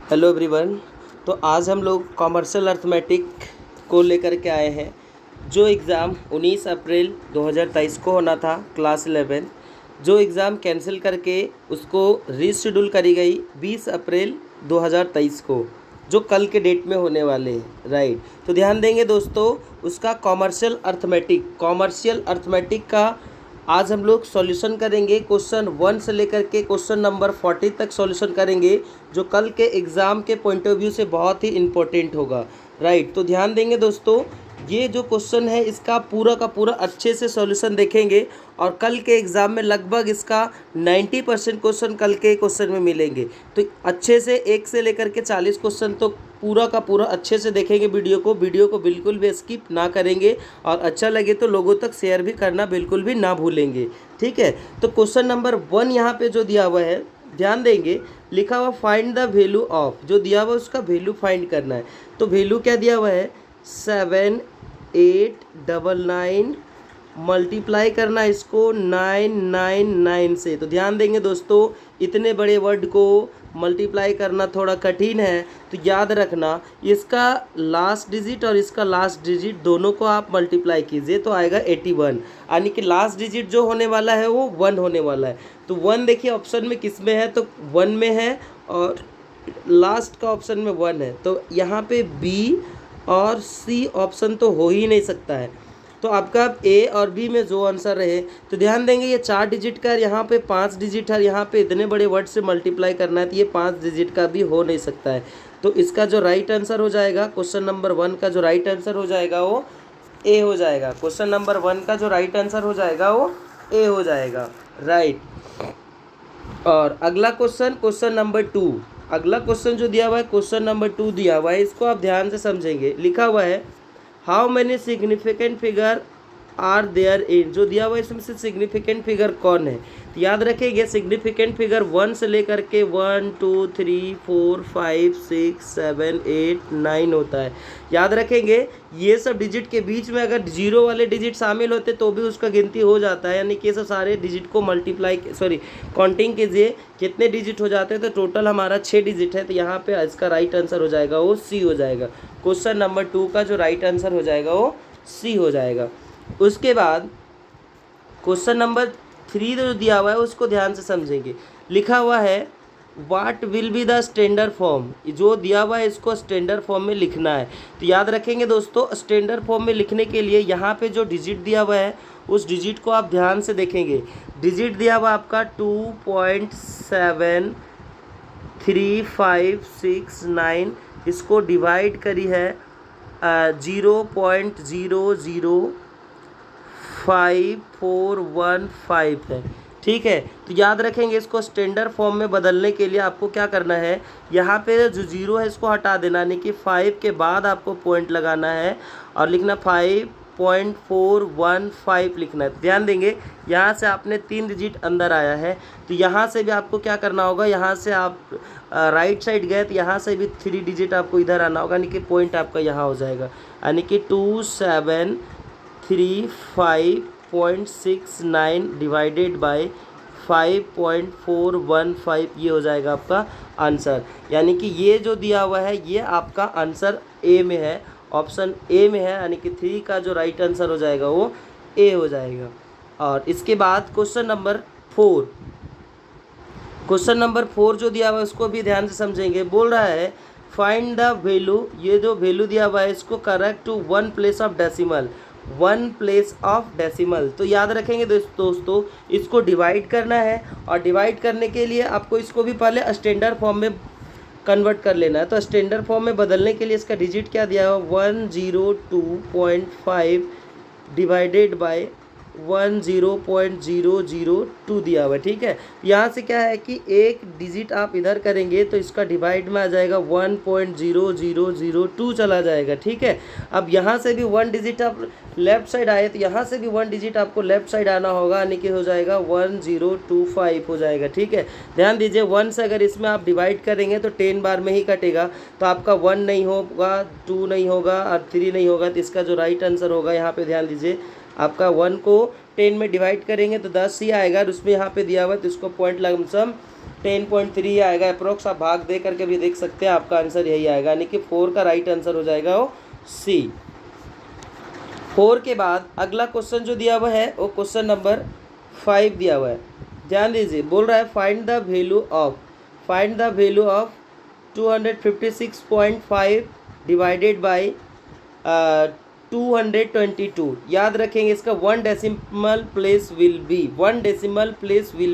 Hello everyone. तो आज हम लोग कॉमर्शियल अर्थमेटिक को लेकर के आए हैं। जो एग्ज़ाम 19 अप्रैल 2023 को होना था क्लास 11, जो एग्ज़ाम कैंसिल करके उसको रीशेड्यूल करी गई 20 अप्रैल 2023 को, जो कल के डेट में होने वाले हैं। राइट, तो ध्यान देंगे दोस्तों, उसका कॉमर्शियल अर्थमेटिक का आज हम लोग सॉल्यूशन करेंगे। क्वेश्चन 1 से लेकर के क्वेश्चन नंबर 40 तक सॉल्यूशन करेंगे, जो कल के एग्ज़ाम के पॉइंट ऑफ व्यू से बहुत ही इम्पोर्टेंट होगा। राइट, तो ध्यान देंगे दोस्तों, ये जो क्वेश्चन है इसका पूरा का पूरा अच्छे से सॉल्यूशन देखेंगे और कल के एग्ज़ाम में लगभग इसका 90% क्वेश्चन कल के क्वेश्चन में मिलेंगे। तो अच्छे से 1 से लेकर के 40 क्वेश्चन तो पूरा का पूरा अच्छे से देखेंगे। वीडियो को बिल्कुल भी स्किप ना करेंगे और अच्छा लगे तो लोगों तक शेयर भी करना बिल्कुल भी ना भूलेंगे। ठीक है, तो क्वेश्चन नंबर 1 यहाँ पे जो दिया हुआ है, ध्यान देंगे, लिखा हुआ फाइंड द वैल्यू ऑफ, जो दिया हुआ उसका वैल्यू फाइंड करना है। तो वैल्यू क्या दिया हुआ है, 7899, मल्टीप्लाई करना इसको 999 से। तो ध्यान देंगे दोस्तों, इतने बड़े वर्ड को मल्टीप्लाई करना थोड़ा कठिन है, तो याद रखना इसका लास्ट डिजिट और इसका लास्ट डिजिट दोनों को आप मल्टीप्लाई कीजिए तो आएगा 81, यानी कि लास्ट डिजिट जो होने वाला है वो 1 होने वाला है। तो 1 देखिए ऑप्शन में किस में है, तो 1 में है और लास्ट का ऑप्शन में 1 है, तो यहाँ पे बी और सी ऑप्शन तो हो ही नहीं सकता है। तो आपका ए और बी में जो आंसर रहे, तो ध्यान देंगे ये 4 डिजिट का, यहाँ पे 5 डिजिट है, यहाँ पे इतने बड़े वर्ड से मल्टीप्लाई करना है तो ये 5 डिजिट का भी हो नहीं सकता है। तो इसका जो राइट आंसर हो जाएगा, क्वेश्चन नंबर 1 का जो राइट आंसर हो जाएगा वो ए हो जाएगा। क्वेश्चन नंबर 1 का जो राइट आंसर हो जाएगा वो ए हो जाएगा। राइट, और अगला क्वेश्चन, क्वेश्चन नंबर 2, अगला क्वेश्चन जो दिया हुआ है क्वेश्चन नंबर 2 दिया हुआ है, इसको आप ध्यान से समझेंगे। लिखा हुआ है how many significant figure are there in, जो दिया हुआ है इसमें से सिग्निफिकेंट फिगर कौन है। तो याद रखेंगे सिग्निफिकेंट फिगर 1 से लेकर के 1 2 3 4 5 6 7 8 9 होता है। याद रखेंगे ये सब डिजिट के बीच में अगर जीरो वाले डिजिट शामिल होते तो भी उसका गिनती हो जाता है, यानी कि ये सब सारे डिजिट को काउंटिंग कीजिए कितने डिजिट हो जाते हैं, तो टोटल हमारा 6 डिजिट है। तो यहाँ पे इसका राइट आंसर हो जाएगा वो सी हो जाएगा। क्वेश्चन नंबर 2 का जो राइट आंसर हो जाएगा वो सी हो जाएगा। उसके बाद क्वेश्चन नंबर 3 जो दिया हुआ है उसको ध्यान से समझेंगे। लिखा हुआ है what will be the standard form, जो दिया हुआ है इसको स्टैंडर्ड फॉर्म में लिखना है। तो याद रखेंगे दोस्तों, स्टैंडर्ड फॉर्म में लिखने के लिए यहाँ पे जो डिजिट दिया हुआ है उस डिजिट को आप ध्यान से देखेंगे। डिजिट दिया हुआ आपका 2.735669, इसको डिवाइड करी है 0.00541 है। ठीक है, तो याद रखेंगे इसको स्टैंडर्ड फॉर्म में बदलने के लिए आपको क्या करना है, यहाँ पे जो 0 है इसको हटा देना, यानी कि 5 के बाद आपको पॉइंट लगाना है और लिखना 5.415 लिखना है। ध्यान देंगे यहाँ से आपने 3 डिजिट अंदर आया है, तो यहाँ से भी आपको क्या करना होगा, यहाँ से आप राइट साइड गए तो यहाँ से भी 3 डिजिट आपको इधर आना होगा, यानी कि पॉइंट आपका यहाँ हो जाएगा, यानी कि 2735.69 डिवाइडेड बाय 5.415, ये हो जाएगा आपका आंसर। यानी कि ये जो दिया हुआ है ये आपका आंसर ए में है, ऑप्शन ए में है, यानी कि 3 का जो राइट आंसर हो जाएगा वो ए हो जाएगा। और इसके बाद क्वेश्चन नंबर 4, क्वेश्चन नंबर 4 जो दिया हुआ है उसको भी ध्यान से समझेंगे। बोल रहा है फाइंड द वैल्यू, ये जो वैल्यू दिया हुआ है इसको correct to 1 place of decimal, 1 place of decimal. तो याद रखेंगे दोस्तों इसको डिवाइड करना है और डिवाइड करने के लिए आपको इसको भी पहले स्टैंडर्ड फॉर्म में कन्वर्ट कर लेना है। तो स्टैंडर्ड फॉर्म में बदलने के लिए इसका डिजिट क्या दिया हुआ, 102.5 डिवाइडेड बाय 10.002 दिया हुआ है। ठीक है, यहाँ से क्या है कि एक डिजिट आप इधर करेंगे तो इसका डिवाइड में आ जाएगा 1.0002 चला जाएगा। ठीक है, अब यहाँ से भी 1 डिजिट आप लेफ्ट साइड आए तो यहाँ से भी 1 डिजिट आपको लेफ्ट साइड आना होगा, यानी कि हो जाएगा 1025 हो जाएगा। ठीक है, ध्यान दीजिए 1 से अगर इसमें आप डिवाइड करेंगे तो 10 बार में ही कटेगा, तो आपका 1 नहीं होगा, 2 नहीं होगा और 3 नहीं होगा। तो इसका जो राइट आंसर होगा, यहाँ पे ध्यान दीजिए, आपका 1 को 10 में डिवाइड करेंगे तो 10 ही आएगा और उसमें यहाँ पे दिया हुआ है तो इसको पॉइंट लमसम 10.3 आएगा अप्रोक्स। आप भाग दे करके भी देख सकते हैं, आपका आंसर यही आएगा, यानी कि 4 का राइट आंसर हो जाएगा वो सी। 4 के बाद अगला क्वेश्चन जो दिया हुआ है वो क्वेश्चन नंबर 5 दिया हुआ है। ध्यान दीजिए, बोल रहा है find the value of 256.5 divided by 222। याद रखेंगे इसका 1 डेसिमल प्लेस विल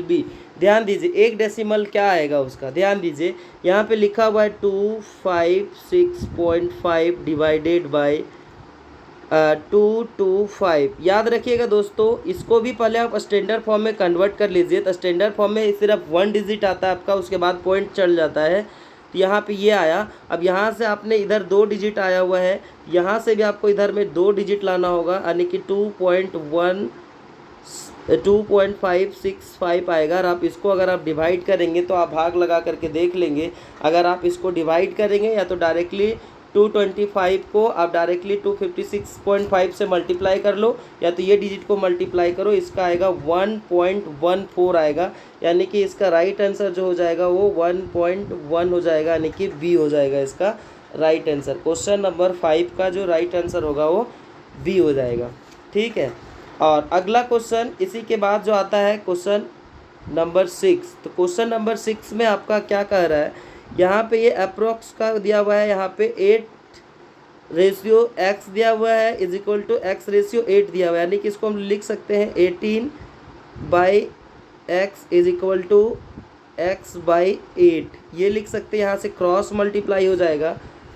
बी। ध्यान दीजिए, एक डेसिमल क्या आएगा उसका, ध्यान दीजिए यहाँ पे लिखा हुआ है 256.5 डिवाइडेड बाई 225। याद रखिएगा दोस्तों, इसको भी पहले आप स्टैंडर्ड फॉर्म में कन्वर्ट कर लीजिए। तो स्टैंडर्ड फॉर्म में सिर्फ 1 डिजिट आता है आपका, उसके बाद पॉइंट चल जाता है। तो यहाँ पे ये आया, अब यहाँ से आपने इधर 2 डिजिट आया हुआ है, यहाँ से भी आपको इधर में 2 डिजिट लाना होगा, यानी कि 2.565 आएगा। और आप इसको अगर आप डिवाइड करेंगे तो आप भाग लगा करके देख लेंगे। अगर आप इसको डिवाइड करेंगे या तो डायरेक्टली 225 को आप डायरेक्टली 256.5 से मल्टीप्लाई कर लो, या तो ये डिजिट को मल्टीप्लाई करो, इसका आएगा 1.14 आएगा, यानी कि इसका राइट आंसर जो हो जाएगा वो 1.1 हो जाएगा, यानी कि बी हो जाएगा इसका राइट आंसर। क्वेश्चन नंबर 5 का जो राइट आंसर होगा वो बी हो जाएगा। ठीक है, और अगला क्वेश्चन इसी के बाद जो आता है क्वेश्चन नंबर 6। तो क्वेश्चन नंबर 6 में आपका क्या कह रहा है, यहाँ पे ये अप्रोक्स का दिया हुआ है, यहाँ पे 8:x दिया हुआ है इज इक्वल टू x/8 दिया हुआ है, यानी कि इसको हम लिख सकते हैं 18/x is equal to x/8। ये लिख सकते हैं, यहाँ से क्रॉस मल्टीप्लाई हो जाएगा,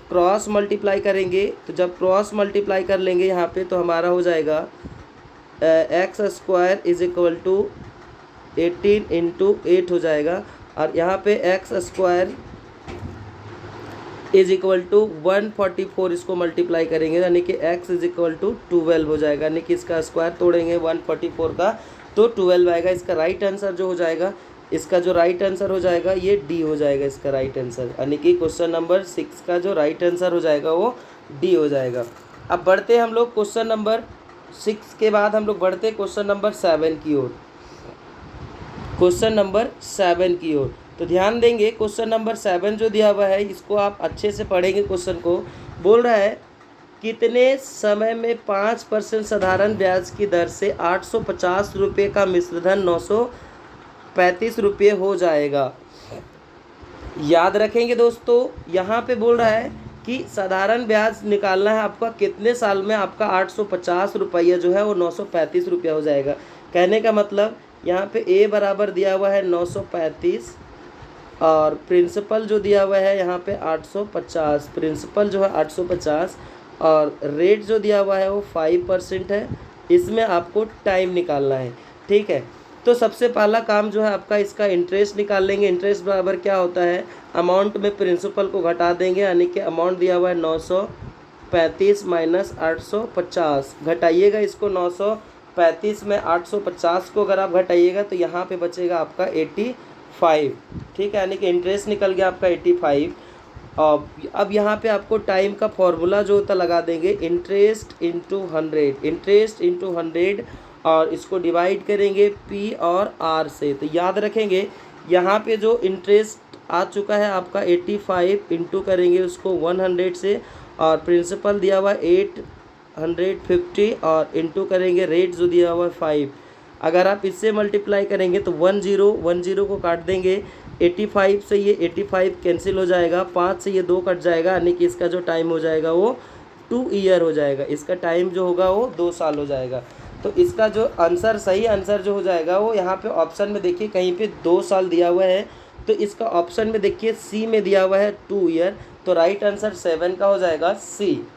क्रॉस मल्टीप्लाई करेंगे तो जब क्रॉस मल्टीप्लाई कर लेंगे यहाँ पे तो हमारा हो जाएगा x² is equal to 18 into 8 हो जाएगा, और यहाँ पे x² इज इक्वल टू 144 इसको मल्टीप्लाई करेंगे, यानी कि x इज इक्वल टू 12 हो जाएगा, यानी कि इसका स्क्वायर तोड़ेंगे 144 का तो 12 आएगा। इसका राइट आंसर जो हो जाएगा, इसका जो राइट आंसर हो जाएगा ये डी हो जाएगा इसका राइट आंसर, यानी कि क्वेश्चन नंबर 6 का जो राइट आंसर हो जाएगा वो डी हो जाएगा। अब बढ़ते हैं हम लोग क्वेश्चन नंबर 6 के बाद हम लोग बढ़ते हैं क्वेश्चन नंबर 7 की ओर, क्वेश्चन नंबर 7 की ओर। तो ध्यान देंगे, क्वेश्चन नंबर 7 जो दिया हुआ है इसको आप अच्छे से पढ़ेंगे। क्वेश्चन को बोल रहा है कितने समय में 5% साधारण ब्याज की दर से 850 रुपये का मिश्रधन 935 रुपये हो जाएगा। याद रखेंगे दोस्तों, यहाँ पे बोल रहा है कि साधारण ब्याज निकालना है आपका, कितने साल में आपका 850 रुपया जो है वो 935 रुपया हो जाएगा। कहने का मतलब यहाँ पे ए बराबर दिया हुआ है 935 और प्रिंसिपल जो दिया हुआ है यहाँ पे 850, प्रिंसिपल जो है 850 और रेट जो दिया हुआ है वो 5% है। इसमें आपको टाइम निकालना है। ठीक है, तो सबसे पहला काम जो है आपका इसका इंटरेस्ट निकाल लेंगे। इंटरेस्ट बराबर क्या होता है, अमाउंट में प्रिंसिपल को घटा देंगे, यानी कि अमाउंट दिया हुआ है 935 माइनस 850। घटाइएगा इसको, 935 में 850 को अगर आप घटाइएगा तो यहाँ पे बचेगा आपका 85। ठीक है, यानी कि इंटरेस्ट निकल गया आपका 85। अब यहाँ पे आपको टाइम का फॉर्मूला जो होता लगा देंगे, इंटरेस्ट इंटू 100 और इसको डिवाइड करेंगे P और R से। तो याद रखेंगे यहाँ पे जो इंटरेस्ट आ चुका है आपका 85 इंटू करेंगे उसको 100 से, और प्रिंसिपल दिया हुआ 850 और इंटू करेंगे रेट जो दिया हुआ है 5। अगर आप इससे मल्टीप्लाई करेंगे तो 10 को काट देंगे, 85 से ये 85 कैंसिल हो जाएगा, 5 से ये 2 कट जाएगा, यानी कि इसका जो टाइम हो जाएगा वो 2 ईयर हो जाएगा। इसका टाइम जो होगा वो 2 साल हो जाएगा। तो इसका जो आंसर, सही आंसर जो हो जाएगा वो यहाँ पे ऑप्शन में देखिए कहीं पे 2 साल दिया हुआ है, तो इसका ऑप्शन में देखिए सी में दिया हुआ है 2 ईयर। तो राइट आंसर 7 का हो जाएगा सी।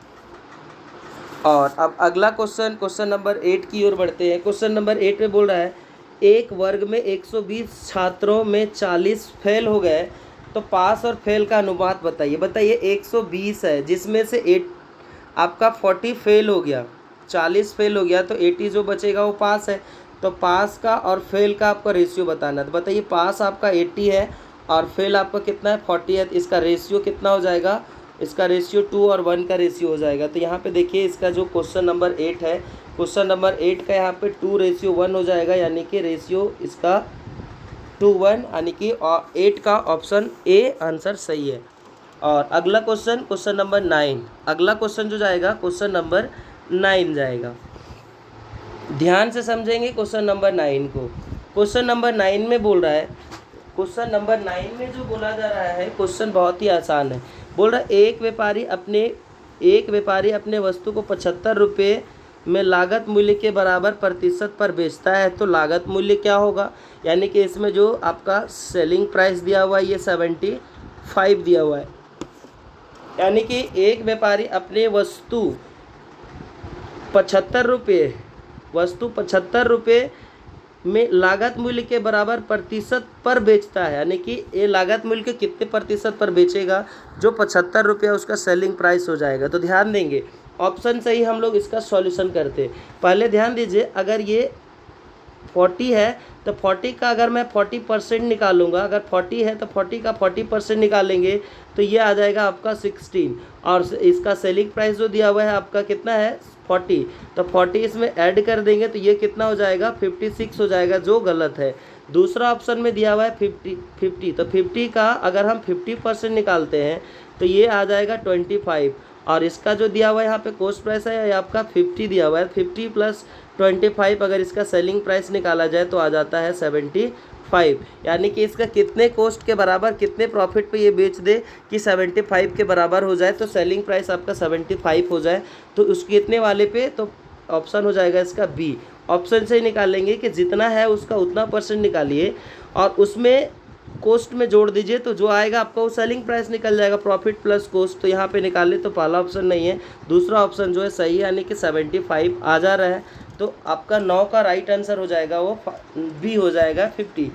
और अब अगला क्वेश्चन, क्वेश्चन नंबर 8 की ओर बढ़ते हैं। क्वेश्चन नंबर 8 में बोल रहा है एक वर्ग में 120 छात्रों में 40 फेल हो गए, तो पास और फेल का अनुपात बताइए। बताइए 120 है जिसमें से 8 आपका 40 फेल हो गया, 40 फेल हो गया, तो 80 जो बचेगा वो पास है। तो पास का और फेल का आपका रेशियो बताना है। तो बताइए पास आपका 80 है और फेल आपका कितना है 40 है, तो इसका रेशियो कितना हो जाएगा, इसका रेशियो 2 और 1 का रेशियो हो जाएगा। तो यहाँ पे देखिए इसका जो क्वेश्चन नंबर 8 है, क्वेश्चन नंबर 8 का यहाँ पे 2:1 हो जाएगा, यानी कि रेशियो इसका 21 यानी कि 8 का ऑप्शन ए आंसर सही है। और अगला क्वेश्चन, क्वेश्चन नंबर 9, अगला क्वेश्चन जो जाएगा क्वेश्चन नंबर 9 जाएगा। ध्यान से समझेंगे क्वेश्चन नंबर 9 को। क्वेश्चन नंबर 9 में बोल रहा है, क्वेश्चन नंबर 9 में जो बोला जा रहा है क्वेश्चन बहुत ही आसान है। बोल रहा है एक व्यापारी अपने वस्तु को 75 रुपये में लागत मूल्य के बराबर प्रतिशत पर बेचता है, तो लागत मूल्य क्या होगा? यानी कि इसमें जो आपका सेलिंग प्राइस दिया हुआ है ये 75 दिया हुआ है। यानी कि एक व्यापारी अपने वस्तु 75 रुपये में लागत मूल्य के बराबर प्रतिशत पर बेचता है। यानी कि ये लागत मूल्य के कितने प्रतिशत पर बेचेगा? जो 75 रुपये उसका सेलिंग प्राइस हो जाएगा। तो ध्यान देंगे ऑप्शन से ही हम लोग इसका सॉल्यूशन करते हैं। पहले ध्यान दीजिए, अगर ये 40 है तो 40 का अगर मैं 40% निकालूंगा, अगर 40 है तो 40 का 40% निकालेंगे तो ये आ जाएगा आपका 16, और इसका सेलिंग प्राइस जो दिया हुआ है आपका कितना है 40, तो 40 इसमें ऐड कर देंगे तो ये कितना हो जाएगा 56 हो जाएगा, जो गलत है। दूसरा ऑप्शन में दिया हुआ है 50, तो 50 का अगर हम 50% निकालते हैं तो ये आ जाएगा 25, और इसका जो दिया हुआ है यहाँ पे कॉस्ट प्राइस है आपका 50 दिया हुआ है, 50 प्लस 25 अगर इसका सेलिंग प्राइस निकाला जाए तो आ जाता है 75। यानी कि इसका कितने कॉस्ट के बराबर, कितने प्रॉफिट पे ये बेच दे कि 75 के बराबर हो जाए, तो सेलिंग प्राइस आपका 75 हो जाए, तो उस कितने वाले पे, तो ऑप्शन हो जाएगा इसका बी। ऑप्शन से ही निकालेंगे कि जितना है उसका उतना परसेंट निकालिए और उसमें कॉस्ट में जोड़ दीजिए, तो जो आएगा आपका वो सेलिंग प्राइस निकल जाएगा, प्रॉफिट प्लस कॉस्ट। तो यहाँ पे निकाले तो पहला ऑप्शन नहीं है, दूसरा ऑप्शन जो है सही है, यानी कि 75 आ जा रहा है। तो आपका 9 का राइट आंसर हो जाएगा वो बी हो जाएगा 50।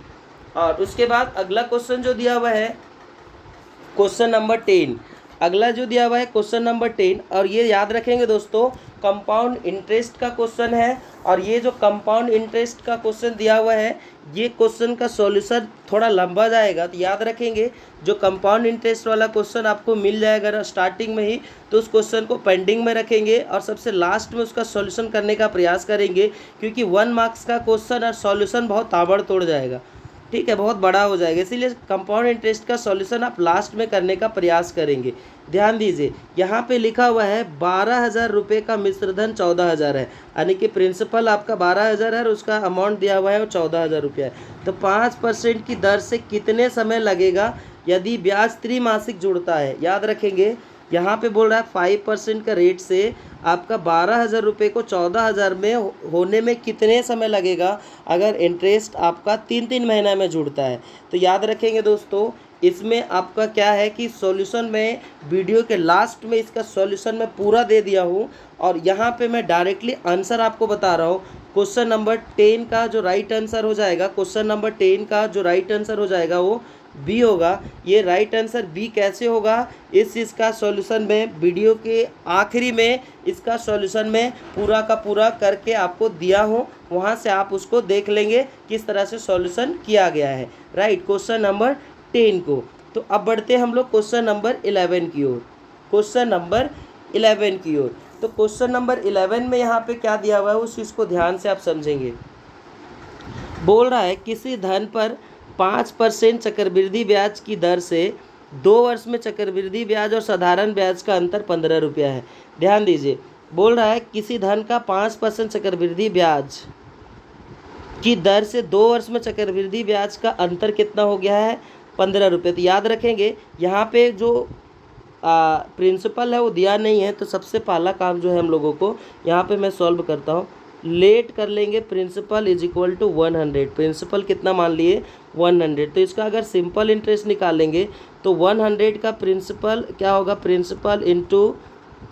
और उसके बाद अगला क्वेश्चन जो दिया हुआ है क्वेश्चन नंबर 10, अगला जो दिया हुआ है क्वेश्चन नंबर 10, और ये याद रखेंगे दोस्तों कंपाउंड इंटरेस्ट का क्वेश्चन है। और ये जो कंपाउंड इंटरेस्ट का क्वेश्चन दिया हुआ है ये क्वेश्चन का सॉल्यूशन थोड़ा लंबा जाएगा, तो याद रखेंगे जो कंपाउंड इंटरेस्ट वाला क्वेश्चन आपको मिल जाएगा स्टार्टिंग में ही, तो उस क्वेश्चन को पेंडिंग में रखेंगे और सबसे लास्ट में उसका सॉल्यूशन करने का प्रयास करेंगे, क्योंकि 1 मार्क्स का क्वेश्चन और सॉल्यूशन बहुत ताबड़तोड़ जाएगा, ठीक है, बहुत बड़ा हो जाएगा, इसीलिए कंपाउंड इंटरेस्ट का सॉल्यूशन आप लास्ट में करने का प्रयास करेंगे। ध्यान दीजिए यहाँ पे लिखा हुआ है 12,000 रुपये का मिश्र धन 14,000 है, यानी कि प्रिंसिपल आपका 12,000 है और उसका अमाउंट दिया हुआ है वो 14,000 रुपया है। तो 5% की दर से कितने समय लगेगा यदि ब्याज त्रैमासिक जुड़ता है? याद रखेंगे यहाँ पे बोल रहा है 5% का रेट से आपका 12,000 रुपये को 14,000 में होने में कितने समय लगेगा अगर इंटरेस्ट आपका 3-3 महीना में जुड़ता है। तो याद रखेंगे दोस्तों इसमें आपका क्या है कि सॉल्यूशन में वीडियो के लास्ट में इसका सॉल्यूशन मैं पूरा दे दिया हूँ, और यहाँ पे मैं डायरेक्टली आंसर आपको बता रहा हूँ। क्वेश्चन नंबर 10 का जो राइट आंसर हो जाएगा, क्वेश्चन नंबर 10 का जो राइट आंसर हो जाएगा वो बी होगा। ये राइट आंसर बी कैसे होगा, इस चीज़ का सॉल्यूशन में वीडियो के आखिरी में इसका सॉल्यूशन में पूरा का पूरा करके आपको दिया हूँ, वहाँ से आप उसको देख लेंगे किस तरह से सॉल्यूशन किया गया है, राइट, क्वेश्चन नंबर 10 को। तो अब बढ़ते हैं हम लोग क्वेश्चन नंबर 11 की ओर, क्वेश्चन नंबर 11 की ओर। तो क्वेश्चन नंबर 11 में यहाँ पे क्या दिया हुआ है उस चीज़ को ध्यान से आप समझेंगे। बोल रहा है किसी धन पर 5% चक्रवृद्धि ब्याज की दर से 2 वर्ष में चक्रवृद्धि ब्याज और साधारण ब्याज का अंतर 15 रुपया है। ध्यान दीजिए, बोल रहा है किसी धन का 5% चक्रवृद्धि ब्याज की दर से 2 वर्ष में चक्रवृद्धि ब्याज का अंतर कितना हो गया है 15 रुपये। तो याद रखेंगे यहाँ पे जो प्रिंसिपल है वो दिया नहीं है, तो सबसे पहला काम जो है हम लोगों को यहाँ पे मैं सॉल्व करता हूँ, लेट कर लेंगे principal is equal to 100। Principal कितना मान लिए 100, तो इसका अगर सिंपल इंटरेस्ट निकालेंगे तो 100 का प्रिंसिपल क्या होगा, principal into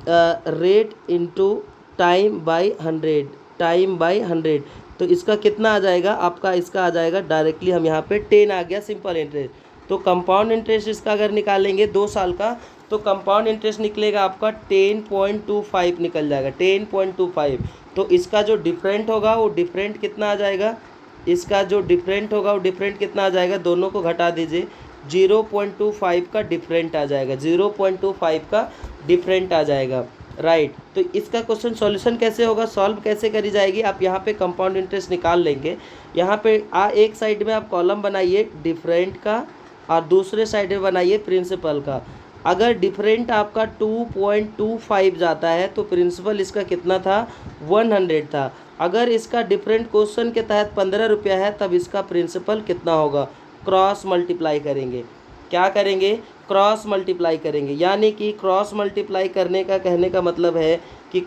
rate into time by 100, time by 100। तो इसका कितना आ जाएगा आपका, इसका आ जाएगा डायरेक्टली हम यहाँ पे 10 आ गया सिंपल इंटरेस्ट। तो कंपाउंड इंटरेस्ट इसका अगर निकालेंगे 2 साल का, तो कंपाउंड इंटरेस्ट निकलेगा आपका 10.25 निकल जाएगा, 10.25। तो इसका जो डिफरेंट होगा वो डिफरेंट कितना आ जाएगा, इसका जो डिफरेंट होगा वो डिफरेंट कितना आ जाएगा, दोनों को घटा दीजिए, 0.25 का डिफरेंट आ जाएगा, 0.25 का डिफरेंट आ जाएगा। राइट। तो इसका क्वेश्चन सॉल्यूशन कैसे होगा, सॉल्व कैसे करी जाएगी, आप यहाँ पे कंपाउंड इंटरेस्ट निकाल लेंगे। यहाँ पे एक साइड में आप कॉलम बनाइए डिफरेंट का और दूसरे साइड में बनाइए प्रिंसिपल का। अगर डिफरेंट आपका 2.25 जाता है तो प्रिंसिपल इसका कितना था, 100 था। अगर इसका डिफरेंट क्वेश्चन के तहत 15 रुपया है तब इसका प्रिंसिपल कितना होगा, क्रॉस मल्टीप्लाई करेंगे। क्या करेंगे, क्रॉस मल्टीप्लाई करेंगे। यानी कि क्रॉस मल्टीप्लाई करने का कहने का मतलब है कि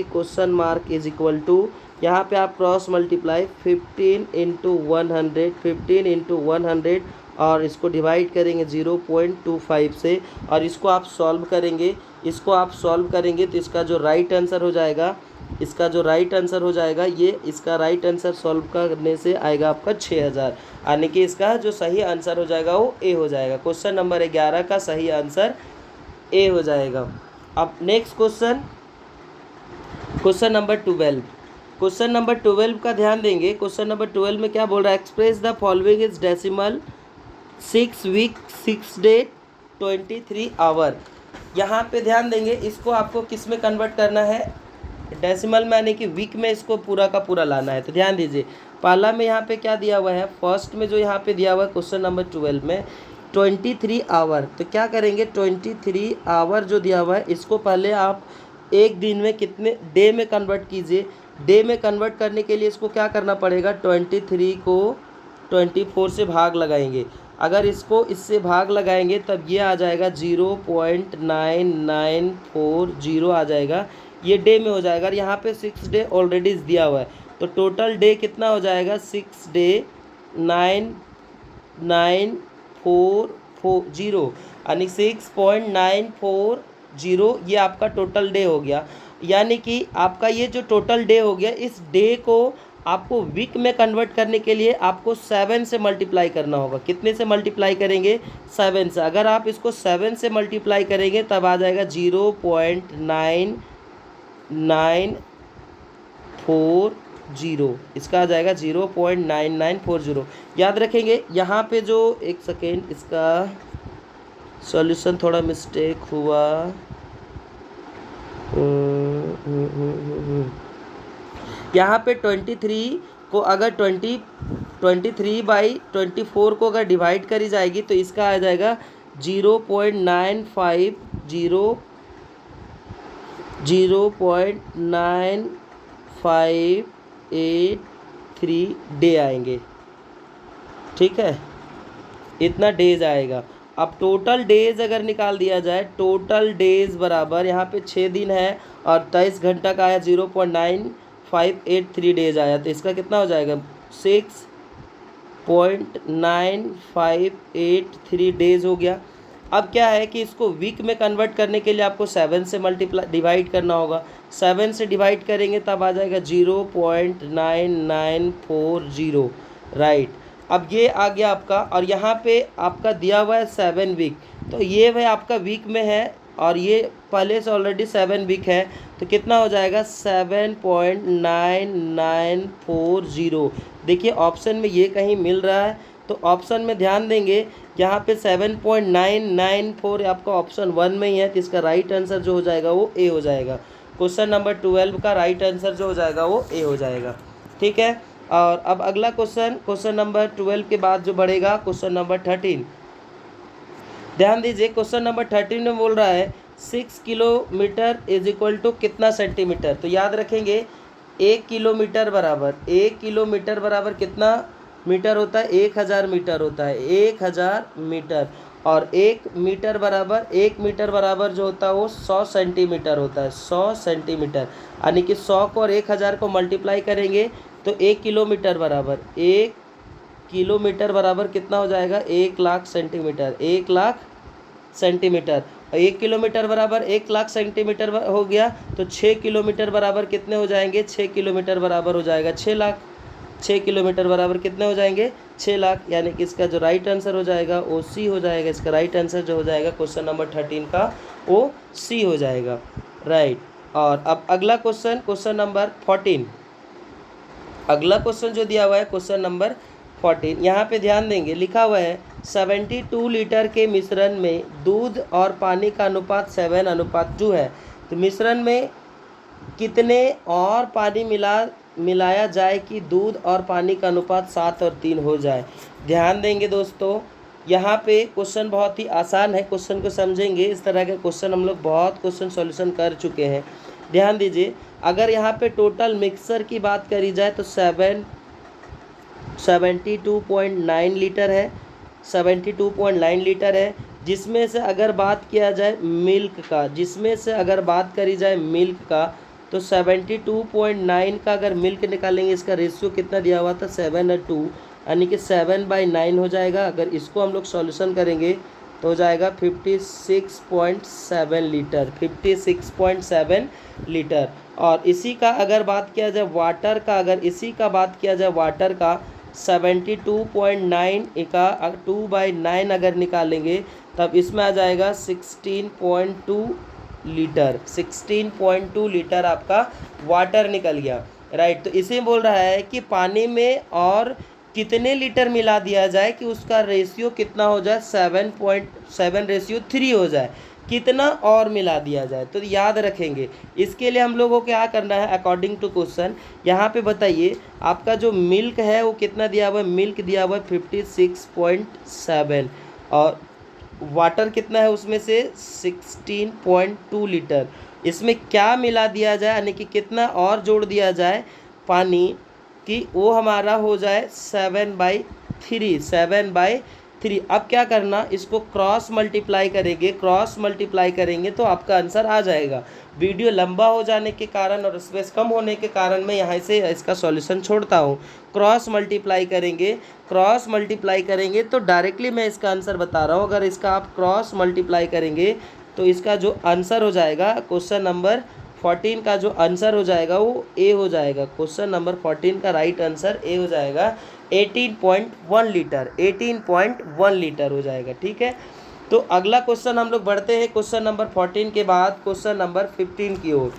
question mark is equal to, यहाँ पे आप क्रॉस मल्टीप्लाई 15 इंटू 100, 15 इंटू 100 और इसको डिवाइड करेंगे 0.25 से और इसको आप सॉल्व करेंगे। तो इसका जो राइट आंसर हो जाएगा, ये इसका राइट आंसर सॉल्व करने से आएगा आपका 6000। यानी कि इसका जो सही आंसर हो जाएगा वो ए हो जाएगा। क्वेश्चन नंबर 11 का सही आंसर ए हो जाएगा। अब next question number 12। Question number 12 का ध्यान देंगे। क्वेश्चन नंबर 12 में क्या बोल रहा है, express the following is decimal 6 week 6 day 23 hour. यहाँ पे ध्यान देंगे, इसको आपको किस में कन्वर्ट करना है, डेसिमल में, यानी कि वीक में इसको पूरा का पूरा लाना है। तो ध्यान दीजिए, पहला में यहाँ पे क्या दिया हुआ है, फर्स्ट में जो यहाँ पे दिया हुआ है क्वेश्चन नंबर 12 में 23 आवर। तो क्या करेंगे, 23 आवर जो दिया हुआ है इसको पहले आप एक दिन में कितने डे में कन्वर्ट कीजिए। डे में कन्वर्ट करने के लिए इसको क्या करना पड़ेगा, 23 को 24 से भाग लगाएंगे। अगर इसको इससे भाग लगाएंगे तब ये आ जाएगा 0.9940 आ जाएगा, ये डे में हो जाएगा। और यहाँ पे 6 डे ऑलरेडी दिया हुआ है तो टोटल डे कितना हो जाएगा, 6 डे 99440, यानी 6.940 ये आपका टोटल डे हो गया। यानी कि आपका ये जो टोटल डे हो गया, इस डे को आपको वीक में कन्वर्ट करने के लिए आपको 7 से मल्टीप्लाई करना होगा। कितने से मल्टीप्लाई करेंगे, 7 से। अगर आप इसको 7 से मल्टीप्लाई करेंगे तब आ जाएगा 0.9940, इसका आ जाएगा 0.9940। याद रखेंगे यहाँ पे जो, एक सेकेंड, इसका सॉल्यूशन थोड़ा मिस्टेक हुआ। यहाँ पे 23 को अगर 23/24 को अगर डिवाइड करी जाएगी तो इसका आ जाएगा 0.9583 डे आएंगे। ठीक है, इतना डेज आएगा। अब टोटल डेज अगर निकाल दिया जाए, टोटल डेज बराबर यहाँ पे 6 दिन है और 23 घंटा का आया, 0.9583 डेज आया। तो इसका कितना हो जाएगा, 6.9583 डेज हो गया। अब क्या है कि इसको वीक में कन्वर्ट करने के लिए आपको 7 से डिवाइड करना होगा। 7 से डिवाइड करेंगे तब आ जाएगा 0.9940, राइट। अब ये आ गया आपका, और यहाँ पे आपका दिया हुआ है 7 वीक, तो ये भाई आपका वीक में है और ये पहले से ऑलरेडी 7 वीक है। तो कितना हो जाएगा, 7.9940। देखिए ऑप्शन में ये कहीं मिल रहा है, तो ऑप्शन में ध्यान देंगे, यहाँ पे 7.994 आपका ऑप्शन 1 में ही है। तो इसका राइट आंसर जो हो जाएगा वो ए हो जाएगा। क्वेश्चन नंबर 12 का राइट आंसर जो हो जाएगा वो ए हो जाएगा। ठीक है, और अब अगला क्वेश्चन नंबर 12 के बाद जो बढ़ेगा क्वेश्चन नंबर 13। ध्यान दीजिए, क्वेश्चन नंबर 13 में बोल रहा है 6 किलोमीटर इज इक्वल टू कितना सेंटीमीटर। तो याद रखेंगे 1 किलोमीटर बराबर कितना मीटर होता है, 1000 मीटर होता है, 1000 मीटर। और 1 मीटर बराबर जो होता है वो 100 सेंटीमीटर होता है, 100 सेंटीमीटर। यानी कि 100 को और 1000 को मल्टीप्लाई करेंगे तो 1 किलोमीटर बराबर कितना हो जाएगा, 1 lakh centimetre, 1 lakh centimetre. 1 kilometre बराबर 1 लाख सेंटीमीटर हो गया, तो 6 किलोमीटर बराबर कितने हो जाएंगे, 6 किलोमीटर बराबर हो जाएगा 6 लाख। 6 किलोमीटर बराबर कितने हो जाएंगे, 6 लाख। यानी कि इसका जो राइट आंसर हो जाएगा वो सी हो जाएगा। इसका राइट आंसर जो हो जाएगा क्वेश्चन नंबर 13 का वो सी हो जाएगा, राइट। और अब अगला क्वेश्चन नंबर 14। अगला क्वेश्चन जो दिया हुआ है क्वेश्चन नंबर 14। यहाँ पे ध्यान देंगे लिखा हुआ है 72 लीटर के मिश्रण में दूध और पानी का अनुपात 7:2 है। तो मिश्रण में कितने और पानी मिलाया जाए कि दूध और पानी का अनुपात 7:3 हो जाए। ध्यान देंगे दोस्तों, यहाँ पे क्वेश्चन बहुत ही आसान है। क्वेश्चन को समझेंगे, इस तरह के क्वेश्चन हम लोग बहुत क्वेश्चन सॉल्यूशन कर चुके हैं। ध्यान दीजिए, अगर यहाँ पे टोटल मिक्सर की बात करी जाए तो 72.9 लीटर है, 72.9 लीटर है। जिसमें से अगर बात किया जाए मिल्क का, जिसमें से अगर बात करी जाए मिल्क का, तो 72.9 का अगर मिल्क निकालेंगे, इसका रेशियो कितना दिया हुआ था 7:2, यानी कि 7/9 हो जाएगा। अगर इसको हम लोग सॉल्यूशन करेंगे तो हो जाएगा 56.7 लीटर, 56.7 लीटर। और इसी का अगर बात किया जाए वाटर का, अगर इसी का बात किया जाए वाटर का, 72.9 का 2/9 अगर निकालेंगे तब इसमें आ जाएगा 16.2 लीटर, 16.2 लीटर आपका वाटर निकल गया, राइट। तो इसे बोल रहा है कि पानी में और कितने लीटर मिला दिया जाए कि उसका रेशियो कितना हो जाए 7.7:3 हो जाए, कितना और मिला दिया जाए। तो याद रखेंगे, इसके लिए हम लोगों को क्या करना है अकॉर्डिंग टू क्वेश्चन। यहाँ पे बताइए आपका जो मिल्क है वो कितना दिया हुआ है, मिल्क दिया हुआ है 56.7 और वाटर कितना है उसमें से 16.2 लीटर। इसमें क्या मिला दिया जाए, यानी कि कितना और जोड़ दिया जाए पानी कि वो हमारा हो जाए 7/3। अब क्या करना, इसको क्रॉस मल्टीप्लाई करेंगे, क्रॉस मल्टीप्लाई करेंगे तो आपका आंसर आ जाएगा। वीडियो लंबा हो जाने के कारण और स्पेस कम होने के कारण मैं यहाँ से इसका सॉल्यूशन छोड़ता हूँ। क्रॉस मल्टीप्लाई करेंगे, क्रॉस मल्टीप्लाई करेंगे तो डायरेक्टली मैं इसका आंसर बता रहा हूँ। अगर इसका आप क्रॉस मल्टीप्लाई करेंगे तो इसका जो आंसर हो जाएगा क्वेश्चन नंबर 14 का जो आंसर हो जाएगा वो ए हो जाएगा। क्वेश्चन नंबर 14 का राइट आंसर ए हो जाएगा, 18.1 लीटर, 18.1 लीटर हो जाएगा। ठीक है, तो अगला क्वेश्चन हम लोग बढ़ते हैं क्वेश्चन नंबर 14 के बाद क्वेश्चन नंबर 15 की ओर,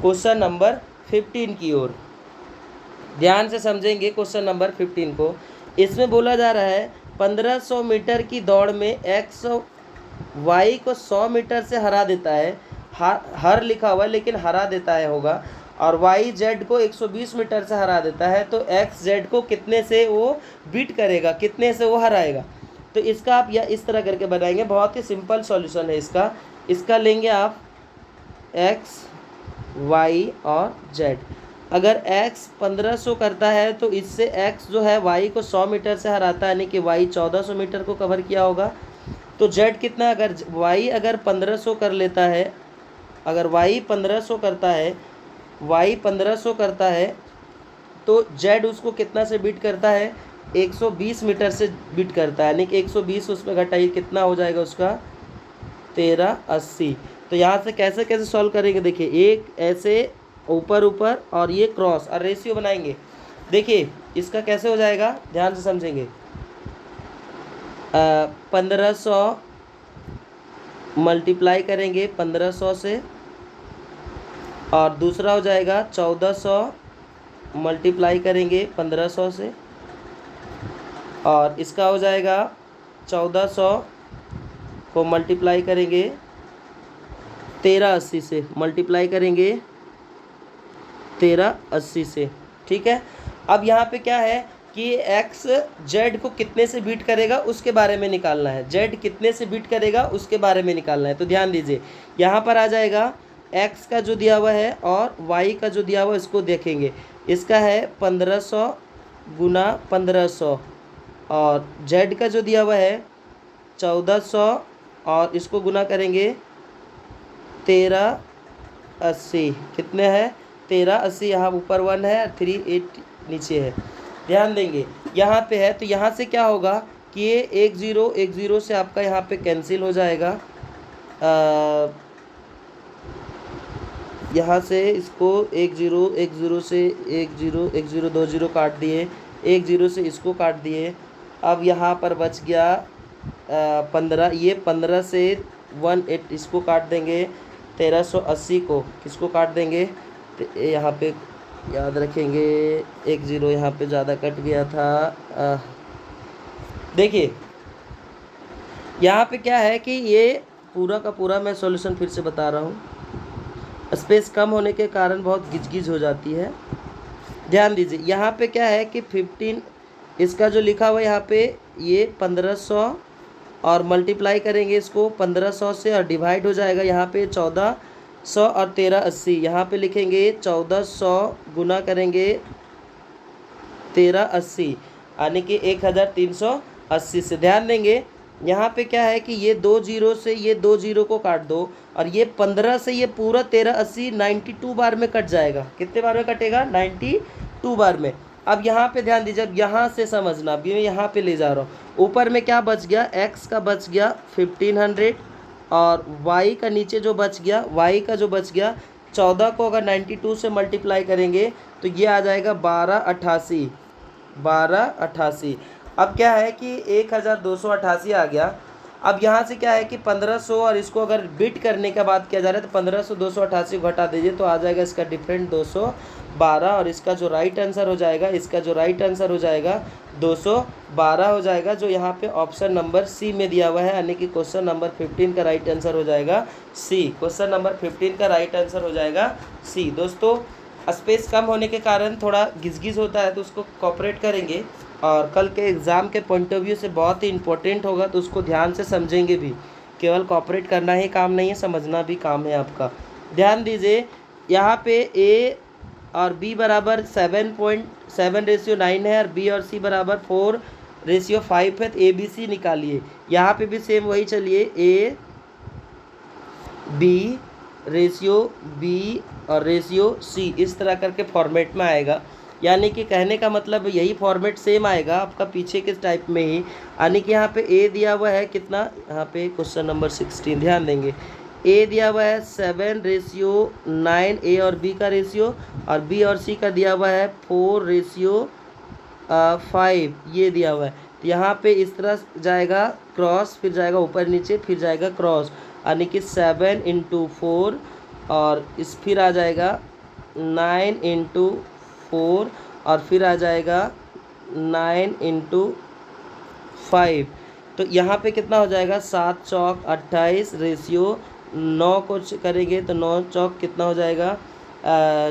क्वेश्चन नंबर 15 की ओर ध्यान से समझेंगे क्वेश्चन नंबर 15 को। इसमें बोला जा रहा है 1500 मीटर की दौड़ में एक्स वाई को 100 मीटर से हरा देता है, हर लिखा हुआ है लेकिन हरा देता है होगा, और वाई जेड को 120 मीटर से हरा देता है, तो एक्स जेड को कितने से वो बीट करेगा, कितने से वो हराएगा। तो इसका आप या इस तरह करके बनाएंगे, बहुत ही सिंपल सॉल्यूशन है इसका। इसका लेंगे आप एक्स वाई और जेड। अगर x 1500 करता है तो इससे x जो है y को 100 मीटर से हराता है, यानी कि y 1400 मीटर को कवर किया होगा। तो z कितना, अगर y अगर 1500 कर लेता है, अगर y 1500 करता है, y 1500 करता है तो z उसको कितना से बीट करता है, 120 मीटर से बीट करता है, यानी कि 120 उसमें घटाइए कितना हो जाएगा उसका 1380। तो यहाँ से कैसे कैसे सॉल्व करेंगे, देखिए एक ऐसे ऊपर ऊपर और ये क्रॉस और रेशियो बनाएंगे। देखिए इसका कैसे हो जाएगा, ध्यान से समझेंगे। 1500 मल्टीप्लाई करेंगे 1500 से, और दूसरा हो जाएगा 1400 मल्टीप्लाई करेंगे 1500 से, और इसका हो जाएगा 1400 को मल्टीप्लाई करेंगे 1380 से, मल्टीप्लाई करेंगे 1380 से। ठीक है, अब यहाँ पे क्या है कि एक्स जेड को कितने से बीट करेगा उसके बारे में निकालना है, जेड कितने से बीट करेगा उसके बारे में निकालना है। तो ध्यान दीजिए, यहाँ पर आ जाएगा एक्स का जो दिया हुआ है और वाई का जो दिया हुआ है इसको देखेंगे। इसका है 1500 गुना 1500, और जेड का जो दिया हुआ है 1400, और इसको गुना करेंगे 1380। कितने हैं 1380, यहाँ ऊपर 1 है, 38 नीचे है। ध्यान देंगे यहाँ पे है, तो यहाँ से क्या होगा कि ये 10 से आपका यहाँ पे कैंसिल हो जाएगा। यहाँ से इसको 10 से 10 2 0 काट दिए, 10 से इसको काट दिए। अब यहाँ पर बच गया 15, ये 15 से 18 इसको काट देंगे, 1380 को किसको काट देंगे, यहाँ पे याद रखेंगे। 1 0 यहाँ पे ज़्यादा कट गया था। देखिए यहाँ पे क्या है कि ये पूरा का पूरा मैं सॉल्यूशन फिर से बता रहा हूँ। स्पेस कम होने के कारण बहुत गिजगिज हो जाती है। ध्यान दीजिए यहाँ पे क्या है कि 15 इसका जो लिखा हुआ है यहाँ पे ये 1500 और मल्टीप्लाई करेंगे इसको 1500 से और डिवाइड हो जाएगा यहाँ पे 1400 और 1380। यहाँ पे लिखेंगे 1400 गुना करेंगे 1380 यानी कि 1380 से। ध्यान देंगे यहाँ पे क्या है कि ये 2 जीरो से ये 2 जीरो को काट दो और ये 15 से ये पूरा 1380 92 बार में कट जाएगा। कितने बार में कटेगा? 92 बार में। अब यहाँ पे ध्यान दीजिए, अब यहाँ से समझना, अभी मैं यहाँ पे ले जा रहा हूँ। ऊपर में क्या बच गया? x का बच गया 1500 और y का नीचे जो बच गया, y का जो बच गया 14 को अगर 92 से मल्टीप्लाई करेंगे तो ये आ जाएगा 1288। अब क्या है कि 1288 आ गया। अब यहाँ से क्या है कि 1500 और इसको अगर बिट करने के बाद किया जा रहा है तो 1500 288 को घटा दीजिए तो आ जाएगा इसका डिफरेंट 212 और इसका जो राइट आंसर हो जाएगा, इसका जो राइट आंसर हो जाएगा 212 हो जाएगा, जो यहाँ पे ऑप्शन नंबर सी में दिया हुआ है, यानी कि क्वेश्चन नंबर 15 का राइट आंसर हो जाएगा सी। क्वेश्चन नंबर 15 का राइट आंसर हो जाएगा सी। दोस्तों स्पेस कम होने के कारण थोड़ा घिस होता है तो उसको कॉपरेट करेंगे और कल के एग्ज़ाम के पॉइंट ऑफ व्यू से बहुत ही इंपॉर्टेंट होगा तो उसको ध्यान से समझेंगे भी। केवल कॉपरेट करना ही काम नहीं है, समझना भी काम है आपका। ध्यान दीजिए यहाँ पे ए और बी बराबर 7.7:9 है और बी और सी बराबर 4:5 है, तो ए बी सी निकालिए। यहाँ पे भी सेम वही चलिए, ए बी रेशियो बी और रेशियो सी इस तरह करके फॉर्मेट में आएगा। यानी कि कहने का मतलब यही फॉर्मेट सेम आएगा आपका पीछे के टाइप में ही। यानी कि यहाँ पे ए दिया हुआ है कितना, यहाँ पे क्वेश्चन नंबर 16 ध्यान देंगे, ए दिया हुआ है 7:9 ए और बी का रेशियो और बी और सी का दिया हुआ है 4:5 ये दिया हुआ है। तो यहाँ पे इस तरह जाएगा क्रॉस, फिर जाएगा ऊपर नीचे, फिर जाएगा क्रॉस, यानी कि 7 × 4 और इस फिर आ जाएगा 9 × 4 और फिर आ जाएगा 9 × 5। तो यहाँ पे कितना हो जाएगा 7 चौक 28 रेशियो 9 को करेंगे तो 9 चौक कितना हो जाएगा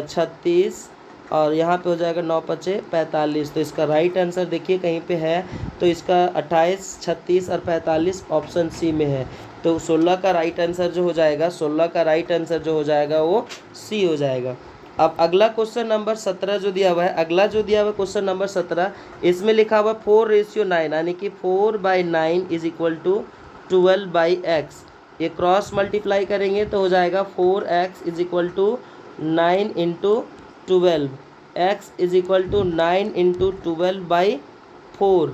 36 और यहाँ पे हो जाएगा 9 पचे 45। तो इसका राइट आंसर देखिए कहीं पे है तो इसका 28 36 और 45 ऑप्शन सी में है। तो 16 का राइट आंसर जो हो जाएगा, 16 का राइट आंसर जो हो जाएगा वो सी हो जाएगा। अब अगला क्वेश्चन नंबर 17 जो दिया हुआ है, अगला जो दिया हुआ है क्वेश्चन नंबर 17, इसमें लिखा हुआ 4:9 यानी कि 4/9 = 12/x। ये क्रॉस मल्टीप्लाई करेंगे तो हो जाएगा 4x = 9 × 12, x = 9 × 12/4।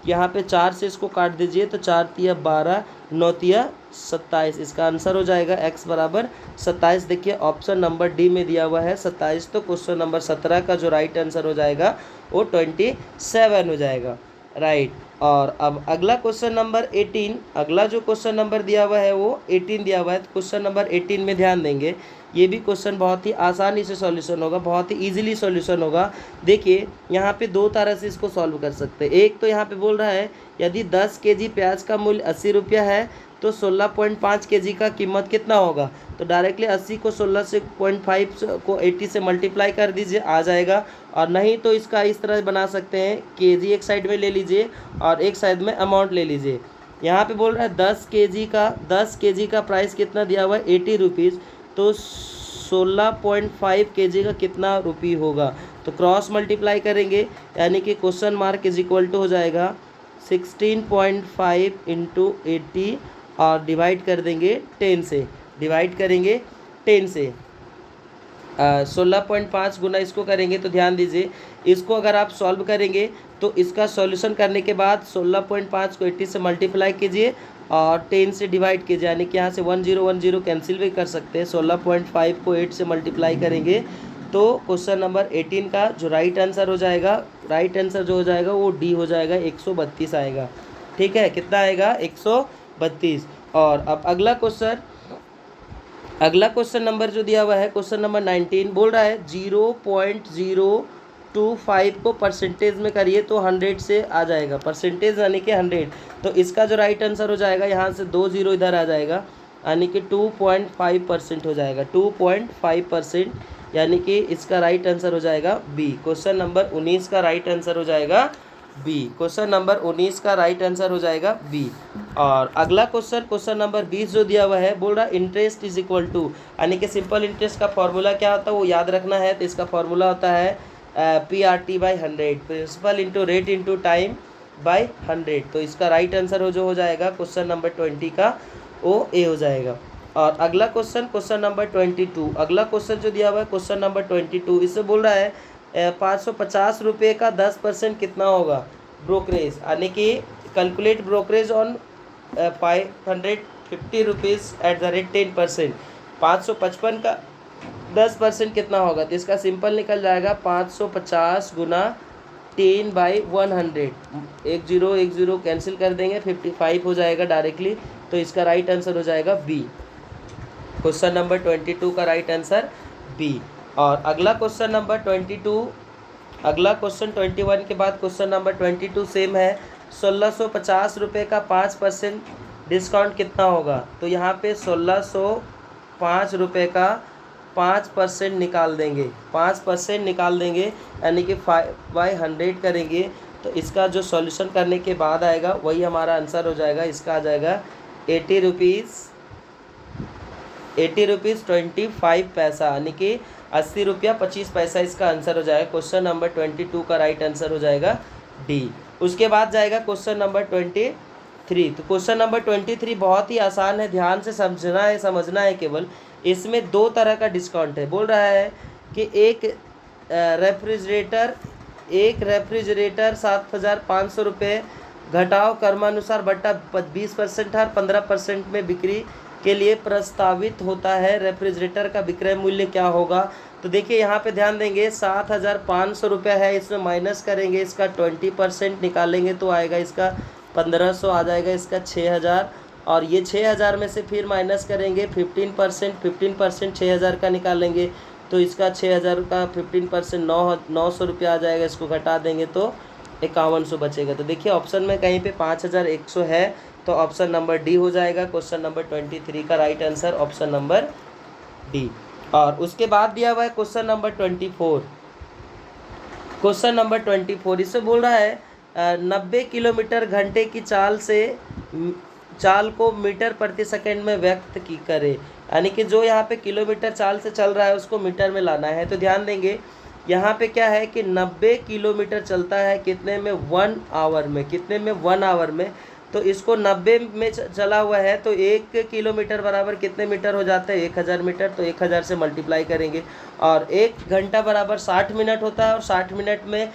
यहाँ पे 4 से इसको काट दीजिए तो 4 तिया 12 9 तिया 27। इसका आंसर हो जाएगा x बराबर 27। देखिए ऑप्शन नंबर डी में दिया हुआ है 27। तो क्वेश्चन नंबर 17 का जो राइट आंसर हो जाएगा वो 27 हो जाएगा, राइट। और अब अगला क्वेश्चन नंबर 18, अगला जो क्वेश्चन नंबर दिया हुआ है वो 18 दिया हुआ है। तो क्वेश्चन नंबर 18 में ध्यान देंगे, ये भी क्वेश्चन बहुत ही आसानी से सॉल्यूशन होगा, बहुत ही इजीली सॉल्यूशन होगा। देखिए यहाँ पे दो तरह से इसको सॉल्व कर सकते हैं। एक तो यहाँ पे बोल रहा है यदि 10 केजी प्याज का मूल्य 80 रुपया है तो 16.5 केजी का कीमत कितना होगा। तो डायरेक्टली 80 को 16.5 को 80 से मल्टीप्लाई कर दीजिए, आ जाएगा। और नहीं तो इसका इस तरह बना सकते हैं, केजी एक साइड में ले लीजिए और एक साइड में अमाउंट ले लीजिए। यहाँ पे बोल रहा है 10 केजी का प्राइस कितना दिया हुआ है 80 रुपीज़, तो 16.5 केजी का कितना रुपये होगा। तो क्रॉस मल्टीप्लाई करेंगे यानी कि क्वेश्चन मार्क = हो जाएगा 16.5 × 80 और डिवाइड कर देंगे 10 से, डिवाइड करेंगे 10 से। 16.5 गुना इसको करेंगे तो ध्यान दीजिए इसको अगर आप सॉल्व करेंगे तो इसका सॉल्यूशन करने के बाद 16.5 को 80 से मल्टीप्लाई कीजिए और 10 से डिवाइड कीजिए, यानी कि यहाँ से 10 कैंसिल भी कर सकते हैं। 16.5 को 8 से मल्टीप्लाई करेंगे तो क्वेश्चन नंबर 18 का जो राइट आंसर हो जाएगा, राइट आंसर जो हो जाएगा वो डी हो जाएगा, 132 आएगा। ठीक है, कितना आएगा 132। और अब अगला क्वेश्चन अगला क्वेश्चन नंबर जो दिया हुआ है क्वेश्चन नंबर 19 बोल रहा है 0.025 को परसेंटेज में करिए तो 100 से आ जाएगा, परसेंटेज यानी कि 100। तो इसका जो राइट आंसर हो जाएगा, यहाँ से 2 0 इधर आ जाएगा, यानी कि 2.5% हो जाएगा, 2.5%, यानी कि इसका राइट आंसर हो जाएगा बी। क्वेश्चन नंबर 19 का राइट आंसर हो जाएगा बी। क्वेश्चन नंबर 19 का राइट आंसर हो जाएगा बी। और अगला क्वेश्चन क्वेश्चन नंबर 20 जो दिया हुआ है बोल रहा इंटरेस्ट इज इक्वल टू, यानी कि सिंपल इंटरेस्ट का फॉर्मूला क्या होता है वो याद रखना है। तो इसका फॉर्मूला होता है PRT/100, principal into rate into time by 100। तो इसका राइट आंसर जो हो जाएगा क्वेश्चन नंबर 20 का वो ए हो जाएगा। और अगला क्वेश्चन क्वेश्चन नंबर 22, अगला क्वेश्चन जो दिया हुआ है क्वेश्चन नंबर 22, इससे बोल रहा है 550 रुपये का 10% कितना होगा ब्रोकरेज, यानी कि calculate brokerage on 550 rupees at the rate 10%। 555 का 10% कितना होगा, तो इसका सिंपल निकल जाएगा 550 गुना 10/100, 1 0 कैंसिल कर देंगे, 55 हो जाएगा डायरेक्टली। तो इसका राइट आंसर हो जाएगा बी। क्वेश्चन नंबर 22 का राइट आंसर बी। और अगला क्वेश्चन नंबर 22, अगला क्वेश्चन 21 के बाद क्वेश्चन नंबर 22 सेम है। 1650 रुपये का 5% डिस्काउंट कितना होगा, तो यहाँ पे 1605 रुपये का 5% निकाल देंगे, 5% निकाल देंगे, यानी कि 5/100 करेंगे। तो इसका जो सॉल्यूशन करने के बाद आएगा वही हमारा आंसर हो जाएगा। इसका आ जाएगा 80 रुपीज़ 25 पैसा, यानी कि 80 रुपया 25 पैसा इसका आंसर हो जाएगा। क्वेश्चन नंबर 22 का राइट आंसर हो जाएगा डी। उसके बाद जाएगा क्वेश्चन नंबर 23। तो क्वेश्चन नंबर 23 बहुत ही आसान है, ध्यान से समझना है केवल। इसमें 2 तरह का डिस्काउंट है। बोल रहा है कि एक रेफ्रिजरेटर 7,500 रुपये घटाव कर्मानुसार बट्टा 20% हर 15% में बिक्री के लिए प्रस्तावित होता है, रेफ्रिजरेटर का विक्रय मूल्य क्या होगा। तो देखिए यहाँ पे ध्यान देंगे 7,500 रुपये है, इसमें माइनस करेंगे, इसका 20% निकालेंगे तो आएगा इसका 1500 आ जाएगा, इसका 6,000। और ये 6,000 में से फिर माइनस करेंगे 15% 6,000 का निकालेंगे तो इसका 6,000 का 15% 900 रुपया आ जाएगा। इसको घटा देंगे तो 5100 बचेगा। तो देखिए ऑप्शन में कहीं पे 5,100 है, तो ऑप्शन नंबर डी हो जाएगा। क्वेश्चन नंबर 23 का right answer option number D. और उसके बाद दिया हुआ है क्वेश्चन नंबर 24। क्वेश्चन नंबर 24 इससे बोल रहा है 90 किलोमीटर घंटे की चाल को मीटर प्रति सेकंड में व्यक्त की करे, यानी कि जो यहाँ पे किलोमीटर चाल से चल रहा है उसको मीटर में लाना है। तो ध्यान देंगे यहाँ पे क्या है कि 90 किलोमीटर चलता है कितने में, 1 आवर में, कितने में 1 आवर में। तो इसको 90 में चला हुआ है तो 1 किलोमीटर बराबर कितने मीटर हो जाते हैं, 1000 मीटर। तो 1000 से मल्टीप्लाई करेंगे। और 1 घंटा बराबर 60 मिनट होता है, और 60 मिनट में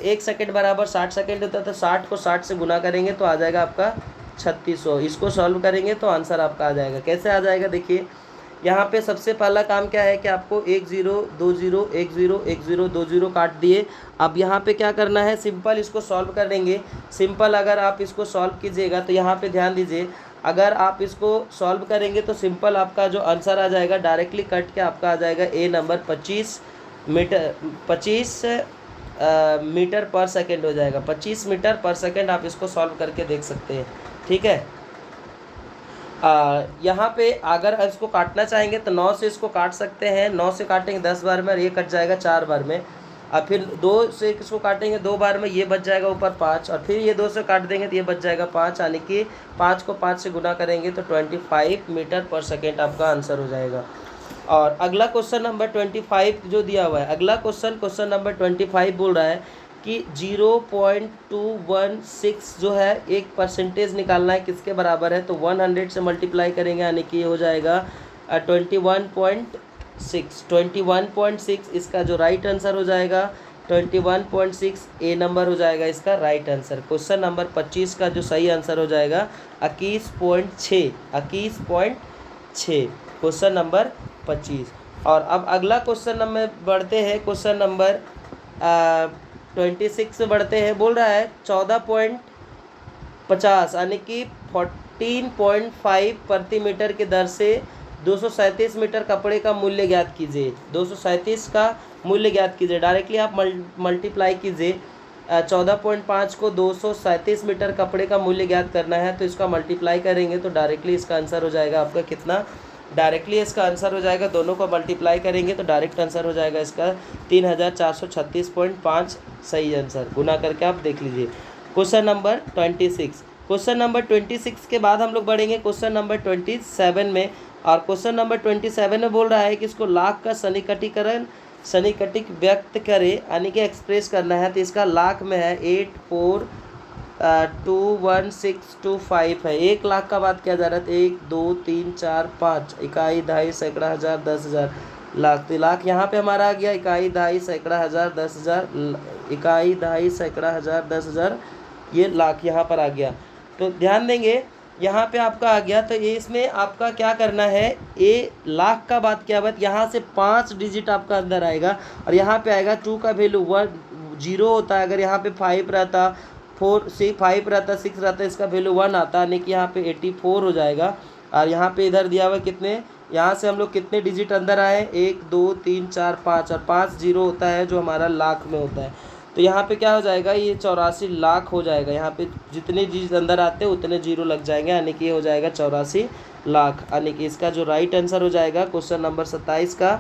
1 सेकंड बराबर 60 सेकंड होता है। तो 60 को 60 से गुना करेंगे तो आ जाएगा आपका 3600। इसको सॉल्व करेंगे तो आंसर आपका आ जाएगा। कैसे आ जाएगा, देखिए यहाँ पे सबसे पहला काम क्या है कि आपको 1 0 2 0 1 0 1 0 2 0 काट दिए। अब यहाँ पे क्या करना है, सिंपल इसको सॉल्व करेंगे। सिंपल अगर आप इसको सॉल्व कीजिएगा तो यहाँ पे ध्यान दीजिए, अगर आप इसको सॉल्व करेंगे तो सिंपल आपका जो आंसर आ जाएगा डायरेक्टली कट के आपका आ जाएगा ए नंबर 25 मीटर पर सेकेंड हो जाएगा। 25 मीटर पर सेकेंड आप इसको सॉल्व करके देख सकते हैं, ठीक है। यहाँ पे अगर इसको काटना चाहेंगे तो 9 से इसको काट सकते हैं, 9 से काटेंगे 10 बार में और ये कट जाएगा 4 बार में। और फिर 2 से इसको काटेंगे 2 बार में, ये बच जाएगा ऊपर 5, और फिर ये 2 से काट देंगे तो ये बच जाएगा 5, यानी कि 5 को 5 से गुना करेंगे तो 25 मीटर पर सेकेंड आपका आंसर हो जाएगा। और अगला क्वेश्चन नंबर 25 जो दिया हुआ है, अगला क्वेश्चन नंबर 25 बोल रहा है कि 0.216 जो है एक परसेंटेज निकालना है, किसके बराबर है। तो 100 से मल्टीप्लाई करेंगे, यानी कि ये हो जाएगा 21.6 इसका जो राइट आंसर हो जाएगा 21.6 ए नंबर हो जाएगा इसका राइट आंसर। क्वेश्चन नंबर 25 का जो सही आंसर हो जाएगा 21.6 क्वेश्चन नंबर 25। और अब अगला क्वेश्चन नंबर बढ़ते हैं, क्वेश्चन नंबर 26 से बढ़ते हैं। बोल रहा है 14.50 यानी कि 14.5 प्रति मीटर की दर से 237 मीटर कपड़े का मूल्य ज्ञात कीजिए। 237 का मूल्य ज्ञात कीजिए। डायरेक्टली आप मल्टीप्लाई कीजिए। 14.5 को 237 मीटर कपड़े का मूल्य ज्ञात करना है, तो इसका मल्टीप्लाई करेंगे तो डायरेक्टली इसका आंसर हो जाएगा आपका कितना। डायरेक्टली इसका आंसर हो जाएगा, दोनों को मल्टीप्लाई करेंगे तो डायरेक्ट आंसर हो जाएगा इसका 3436.5 सही आंसर। गुना करके आप देख लीजिए। Question number 26। क्वेश्चन नंबर 26 के बाद हम लोग बढ़ेंगे क्वेश्चन नंबर 27 में। और क्वेश्चन नंबर 27 में बोल रहा है कि इसको लाख का सन्निकटिक व्यक्त करे, यानी कि एक्सप्रेस करना है। तो इसका लाख में है 8421,625 है। 1 लाख का बात किया जा रहा है तो 1 2 3 4 5 इकाई, दहाई, सैकड़ा, हज़ार, 10,000, लाख। तो लाख यहाँ पे हमारा आ गया। इकाई, दहाई, सैकड़ा, हज़ार, 10,000, इकाई, दहाई, सैकड़ा, हज़ार, 10,000, ये लाख यहाँ पर आ गया। तो ध्यान देंगे यहाँ पे आपका आ गया। तो ये इसमें आपका क्या करना है, ये लाख का बात क्या बात, यहाँ से 5 डिजिट आपका अंदर आएगा और यहाँ पे आएगा 2 का वैल्यू 1 0 होता है। अगर यहाँ पे 5 रहता, 5 रहता, 6 रहता, इसका वैल्यू 1 आता, यानी कि यहाँ पे 84 हो जाएगा। और यहाँ पे इधर दिया हुआ कितने, यहाँ से हम लोग कितने डिजिट अंदर आए, 1 2 3 4 5 और 5 0 होता है जो हमारा लाख में होता है। तो यहाँ पे क्या हो जाएगा, ये 84 लाख हो जाएगा। यहाँ पे जितने डिजिट अंदर आते हैं उतने जीरो लग जाएंगे, यानी कि ये हो जाएगा 84 लाख। यानी कि इसका जो राइट आंसर हो जाएगा क्वेश्चन नंबर 27 का,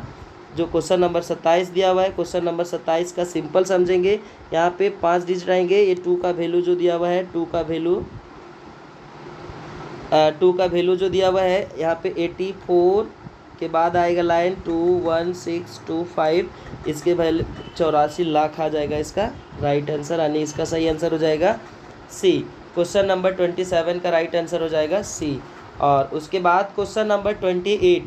जो क्वेश्चन नंबर 27 दिया हुआ है, क्वेश्चन नंबर 27 का सिंपल समझेंगे। यहाँ पे 5 डिजिट आएंगे। ये 2 का वैल्यू जो दिया हुआ है, 2 का वैल्यू जो दिया हुआ है यहाँ पे 84 के बाद आएगा लाइन 21625, इसके वैल्यू 84 लाख आ जाएगा इसका राइट आंसर, यानी इसका सही आंसर हो जाएगा सी। क्वेश्चन नंबर 27 का राइट आंसर हो जाएगा सी। और उसके बाद क्वेश्चन नंबर 28,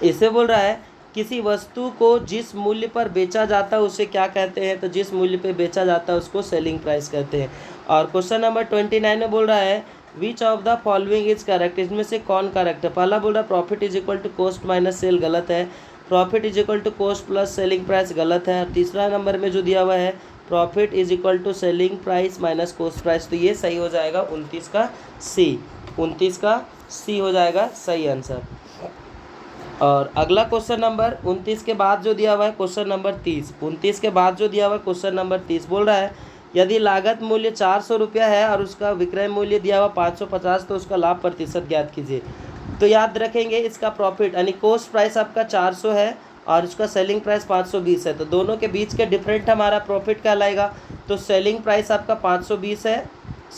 इसे बोल रहा है किसी वस्तु को जिस मूल्य पर बेचा जाता है उसे क्या कहते हैं। तो जिस मूल्य पे बेचा जाता है उसको सेलिंग प्राइस कहते हैं। और क्वेश्चन नंबर 29 में बोल रहा है which of the following is correct, इसमें से कौन करेक्ट है। पहला बोल रहा है profit is equal to cost minus sell, गलत है। Profit is equal to cost plus selling price, गलत है। और तीसरा नंबर में जो दिया हुआ है profit is equal to selling price minus cost price, तो ये सही हो जाएगा 29 का सी। 29 का सी हो जाएगा सही आंसर। और अगला क्वेश्चन नंबर 29 के बाद जो दिया हुआ है क्वेश्चन नंबर 30, 29 के बाद जो दिया हुआ है क्वेश्चन नंबर 30 बोल रहा है यदि लागत मूल्य 400 रुपया है और उसका विक्रय मूल्य दिया हुआ 550, तो उसका लाभ प्रतिशत ज्ञात कीजिए। तो याद रखेंगे इसका प्रॉफिट यानी कॉस्ट प्राइस आपका 400 है और उसका सेलिंग प्राइस 520 है, तो दोनों के बीच के डिफरेंट हमारा प्रॉफिट कहलाएगा। तो सेलिंग प्राइस आपका 520 है,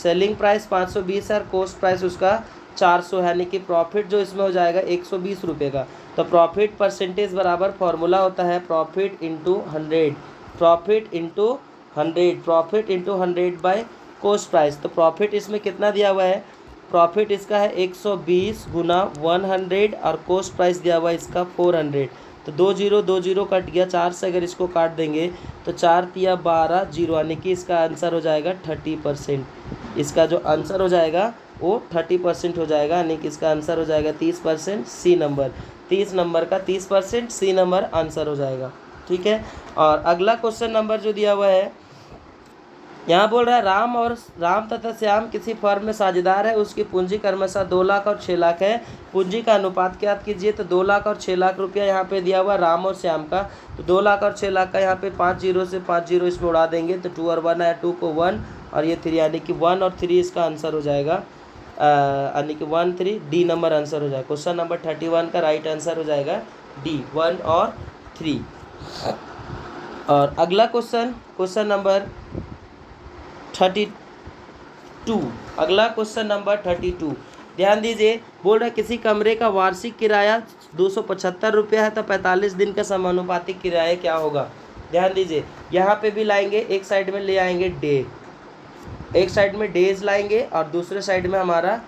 सेलिंग प्राइस 520 है और कॉस्ट प्राइस उसका 400 है, यानी कि प्रॉफिट जो इसमें हो जाएगा 120 रुपये का। तो प्रॉफिट परसेंटेज बराबर फॉर्मूला होता है profit into 100, profit into 100, profit into 100 by cost price. तो प्रॉफिट इसमें कितना दिया हुआ है, प्रॉफिट इसका है 120 गुना 100 और कॉस्ट प्राइस दिया हुआ है इसका 400। तो 2 जीरो कट गया, 4 से अगर इसको काट देंगे तो 4 तिया 12 जीरो, यानी कि इसका आंसर हो जाएगा 30%। इसका जो आंसर हो जाएगा वो 30% हो जाएगा, यानी कि इसका आंसर हो जाएगा 30%, सी नंबर। 30 नंबर का 30%, सी नंबर आंसर हो जाएगा। ठीक है। और अगला क्वेश्चन नंबर जो दिया हुआ है यहाँ बोल रहा है राम तथा श्याम किसी फर्म में साझेदार है, उसकी पूंजी क्रमशः 2 लाख और 6 लाख है। पूंजी का अनुपात क्या कीजिए। तो 2 लाख और 6 लाख रुपया यहाँ पे दिया हुआ राम और श्याम का। तो 2 लाख और 6 लाख का यहाँ पे 5 जीरो से 5 जीरो इसमें उड़ा देंगे, तो 2 और 1 है, 2 को 1 और ये 3, यानी कि 1 और 3 इसका आंसर हो जाएगा, यानी कि 1 3 डी नंबर आंसर हो जाएगा। क्वेश्चन नंबर 31 का राइट आंसर हो जाएगा डी, 1 और 3। और अगला क्वेश्चन नंबर 32, अगला क्वेश्चन नंबर 32 ध्यान दीजिए। बोल रहा है किसी कमरे का वार्षिक किराया 275 रुपया है, तो 45 दिन का समानुपातिक किराया क्या होगा। ध्यान दीजिए यहाँ पे भी लाएंगे, एक साइड में ले आएंगे डे, एक साइड में डेज लाएंगे और दूसरे साइड में हमारा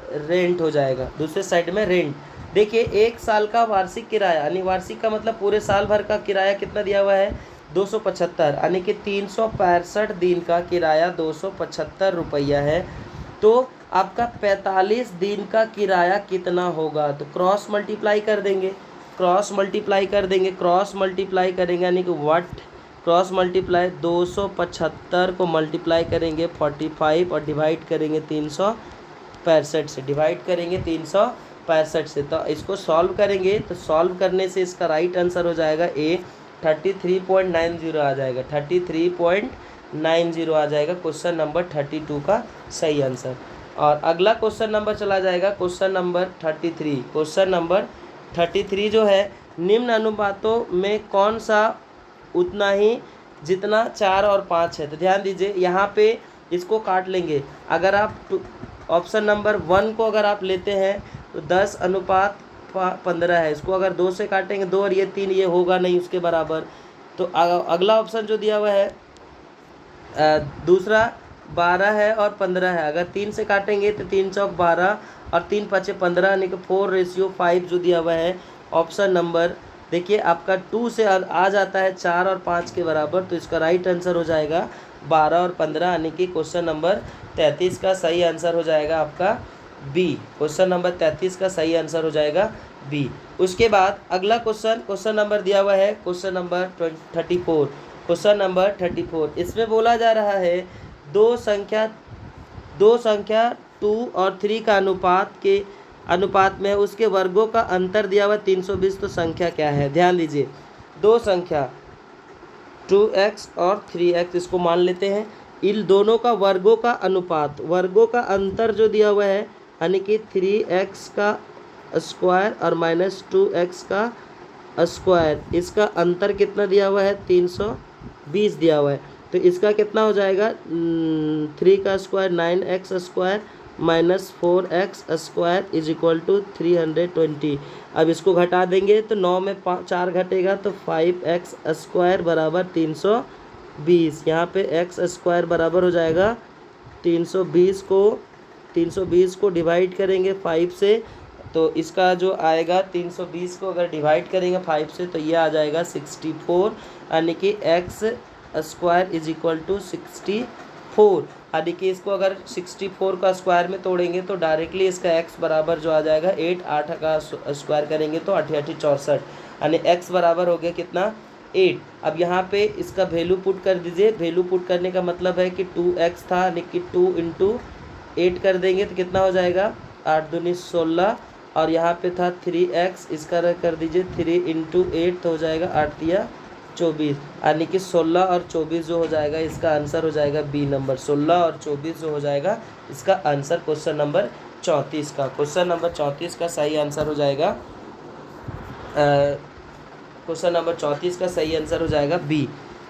रेंट हो जाएगा, दूसरे साइड में रेंट। देखिए 1 साल का वार्षिक किराया, यानी वार्षिक का मतलब पूरे साल भर का किराया कितना दिया हुआ है 275, यानी कि 365 दिन का किराया 275 रुपया है। तो आपका 45 दिन का किराया कितना होगा। तो क्रॉस मल्टीप्लाई कर देंगे, क्रॉस मल्टीप्लाई कर देंगे, क्रॉस मल्टीप्लाई करेंगे, यानी कि व्हाट क्रॉस मल्टीप्लाई 275 को मल्टीप्लाई करेंगे 45 और डिवाइड करेंगे 365 से, डिवाइड करेंगे 65 से। तो इसको सॉल्व करेंगे तो सॉल्व करने से इसका राइट आंसर हो जाएगा ए 33.90 आ जाएगा, 33.90 आ जाएगा क्वेश्चन नंबर 32 का सही आंसर। और अगला क्वेश्चन नंबर चला जाएगा क्वेश्चन नंबर 33। क्वेश्चन नंबर 33 जो है, निम्न अनुपातों में कौन सा उतना ही जितना 4 और 5 है। तो ध्यान दीजिए यहाँ पे इसको काट लेंगे। अगर आप ऑप्शन नंबर 1 को अगर आप लेते हैं तो 10:15 है। इसको अगर 2 से काटेंगे 2 और ये 3, ये होगा नहीं उसके बराबर। तो अगला ऑप्शन जो दिया हुआ है दूसरा 12 है और 15 है। अगर 3 से काटेंगे तो 3 चौक 12 और 3 पचे 15 यानी कि 4:5 जो दिया हुआ है ऑप्शन नंबर, देखिए आपका 2 से आ जाता है 4 और 5 के बराबर। तो इसका राइट आंसर हो जाएगा 12 और 15 यानी कि क्वेश्चन नंबर 33 का सही आंसर हो जाएगा आपका बी। क्वेश्चन नंबर 33 का सही आंसर हो जाएगा बी। उसके बाद अगला क्वेश्चन नंबर दिया हुआ है क्वेश्चन नंबर 34। क्वेश्चन नंबर 34 इसमें बोला जा रहा है दो संख्या 2 और 3 का अनुपात में उसके वर्गों का अंतर दिया हुआ 320। तो संख्या क्या है। ध्यान दीजिए, दो संख्या 2x और 3x इसको मान लेते हैं। इन दोनों का वर्गों का अंतर जो दिया हुआ है यानी कि 3x का स्क्वायर और -2x का स्क्वायर, इसका अंतर कितना दिया हुआ है 320 दिया हुआ है। तो इसका कितना हो जाएगा 3 का square 9x square -4x square is equal to 320। अब इसको घटा देंगे तो 9 में 4 घटेगा तो 5x स्क्वायर बराबर 320। यहाँ पे x स्क्वायर बराबर हो जाएगा 320 को डिवाइड करेंगे 5 से तो इसका जो आएगा 320 को अगर डिवाइड करेंगे 5 से तो ये आ जाएगा 64 यानी कि x square is equal to 64। यानी कि इसको अगर 64 का स्क्वायर में तोड़ेंगे तो डायरेक्टली इसका x बराबर जो आ जाएगा 8 का स्क्वायर करेंगे तो 8 64 यानी x बराबर हो गया कितना 8। अब यहाँ पे इसका वैल्यू पुट कर दीजिए। वैल्यू पुट करने का मतलब है कि 2x था यानी कि 2 × 8 कर देंगे तो कितना हो जाएगा 8 दूनी 16 और यहाँ पे था 3x, इसका कर दीजिए 3 × 8 तो हो जाएगा 8 तिया 24 यानी कि 16 और 24 जो हो जाएगा इसका आंसर हो जाएगा बी नंबर। 16 और 24 जो हो जाएगा इसका आंसर क्वेश्चन नंबर 34 का। क्वेश्चन नंबर 34 का सही आंसर हो जाएगा क्वेश्चन नंबर 34 का सही आंसर हो जाएगा बी।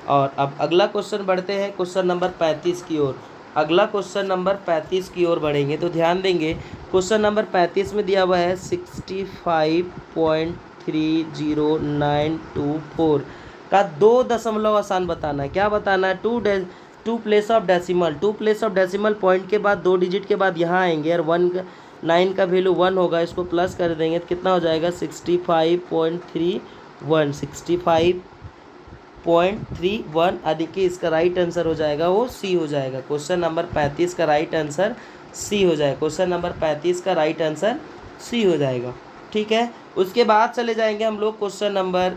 और अब अगला क्वेश्चन बढ़ते हैं क्वेश्चन नंबर 35 की ओर। अगला क्वेश्चन नंबर 35 की ओर बढ़ेंगे तो ध्यान देंगे क्वेश्चन नंबर 35 में दिया हुआ है 65.30924 का 2 दशमलव आसान बताना है। क्या बताना है 2 प्लेस ऑफ डेसिमल पॉइंट के बाद 2 डिजिट के बाद यहाँ आएंगे और 9 का वैल्यू 1 होगा, इसको प्लस कर देंगे तो कितना हो जाएगा 65.31 यानी कि इसका राइट आंसर हो जाएगा वो सी हो जाएगा। क्वेश्चन नंबर 35 का राइट आंसर सी हो जाएगा। क्वेश्चन नंबर 35 का राइट आंसर सी हो जाएगा। ठीक है, उसके बाद चले जाएंगे हम लोग क्वेश्चन नंबर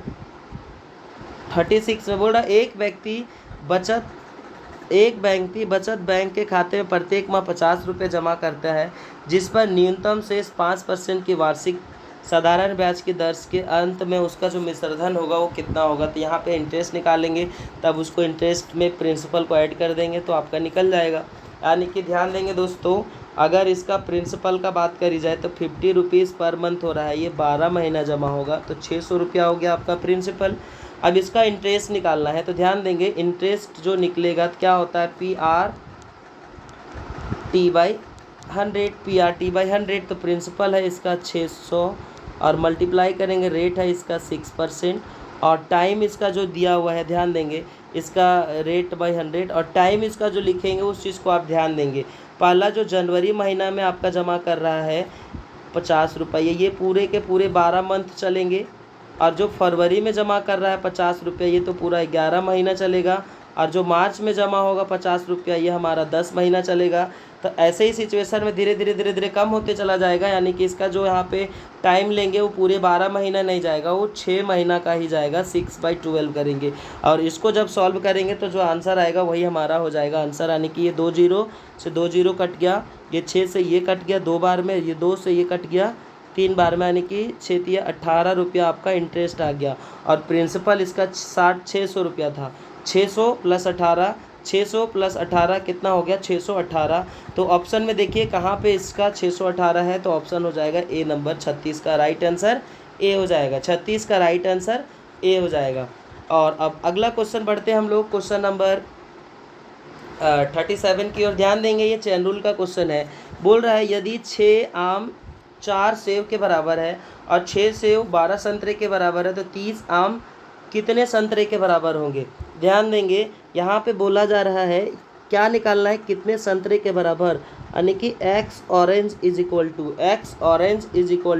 36 में। बोल रहा एक व्यक्ति बचत बैंक के खाते में प्रत्येक माह 50 रुपये जमा करता है जिस पर न्यूनतम शेष 5% की वार्षिक साधारण ब्याज की दर के अंत में उसका जो मिश्रधन होगा वो कितना होगा। तो यहाँ पे इंटरेस्ट निकालेंगे तब उसको इंटरेस्ट में प्रिंसिपल को ऐड कर देंगे तो आपका निकल जाएगा। यानी कि ध्यान देंगे दोस्तों, अगर इसका प्रिंसिपल का बात करी जाए तो 50 रुपीज़ पर मंथ हो रहा है, ये 12 महीना जमा होगा तो 600 रुपया हो गया आपका प्रिंसिपल। अब इसका इंटरेस्ट निकालना है तो ध्यान देंगे इंटरेस्ट जो निकलेगा क्या होता है PRT/100 तो प्रिंसिपल है इसका 600 और मल्टीप्लाई करेंगे रेट है इसका 6% और टाइम इसका जो दिया हुआ है ध्यान देंगे इसका रेट बाई 100 और टाइम इसका जो लिखेंगे उस चीज़ को आप ध्यान देंगे। पहला जो जनवरी महीना में आपका जमा कर रहा है 50 रुपये, ये पूरे के पूरे 12 मंथ चलेंगे और जो फरवरी में जमा कर रहा है 50 रुपये ये तो पूरा 11 महीना चलेगा और जो मार्च में जमा होगा 50 रुपया ये हमारा 10 महीना चलेगा। तो ऐसे ही सिचुएशन में धीरे धीरे कम होते चला जाएगा। यानी कि इसका जो यहाँ पे टाइम लेंगे वो पूरे 12 महीना नहीं जाएगा, वो 6 महीना का ही जाएगा। 6/12 करेंगे और इसको जब सॉल्व करेंगे तो जो आंसर आएगा वही हमारा हो जाएगा आंसर। यानी कि ये 2 0 से 2 0 कट गया, ये 6 से ये कट गया 2 बार में, ये 2 से ये कट गया 3 बार में, यानी कि 6×18 आपका इंटरेस्ट आ गया। और प्रिंसिपल इसका 600 रुपया था। 600 + 18, 600 + 18 कितना हो गया? 618। तो ऑप्शन में देखिए कहाँ पे इसका 618 है, तो ऑप्शन हो जाएगा ए नंबर 36 का राइट आंसर ए हो जाएगा। 36 का राइट आंसर ए हो जाएगा। और अब अगला क्वेश्चन बढ़ते हैं हम लोग क्वेश्चन नंबर 37 की ओर ध्यान देंगे। ये चैन रूल का क्वेश्चन है। बोल रहा है यदि 6 आम 4 सेव के बराबर है और 6 सेव 12 संतरे के बराबर है, तो 30 आम कितने संतरे के बराबर होंगे? ध्यान देंगे, यहाँ पे बोला जा रहा है क्या निकालना है? कितने संतरे के बराबर, यानी कि x orange is equal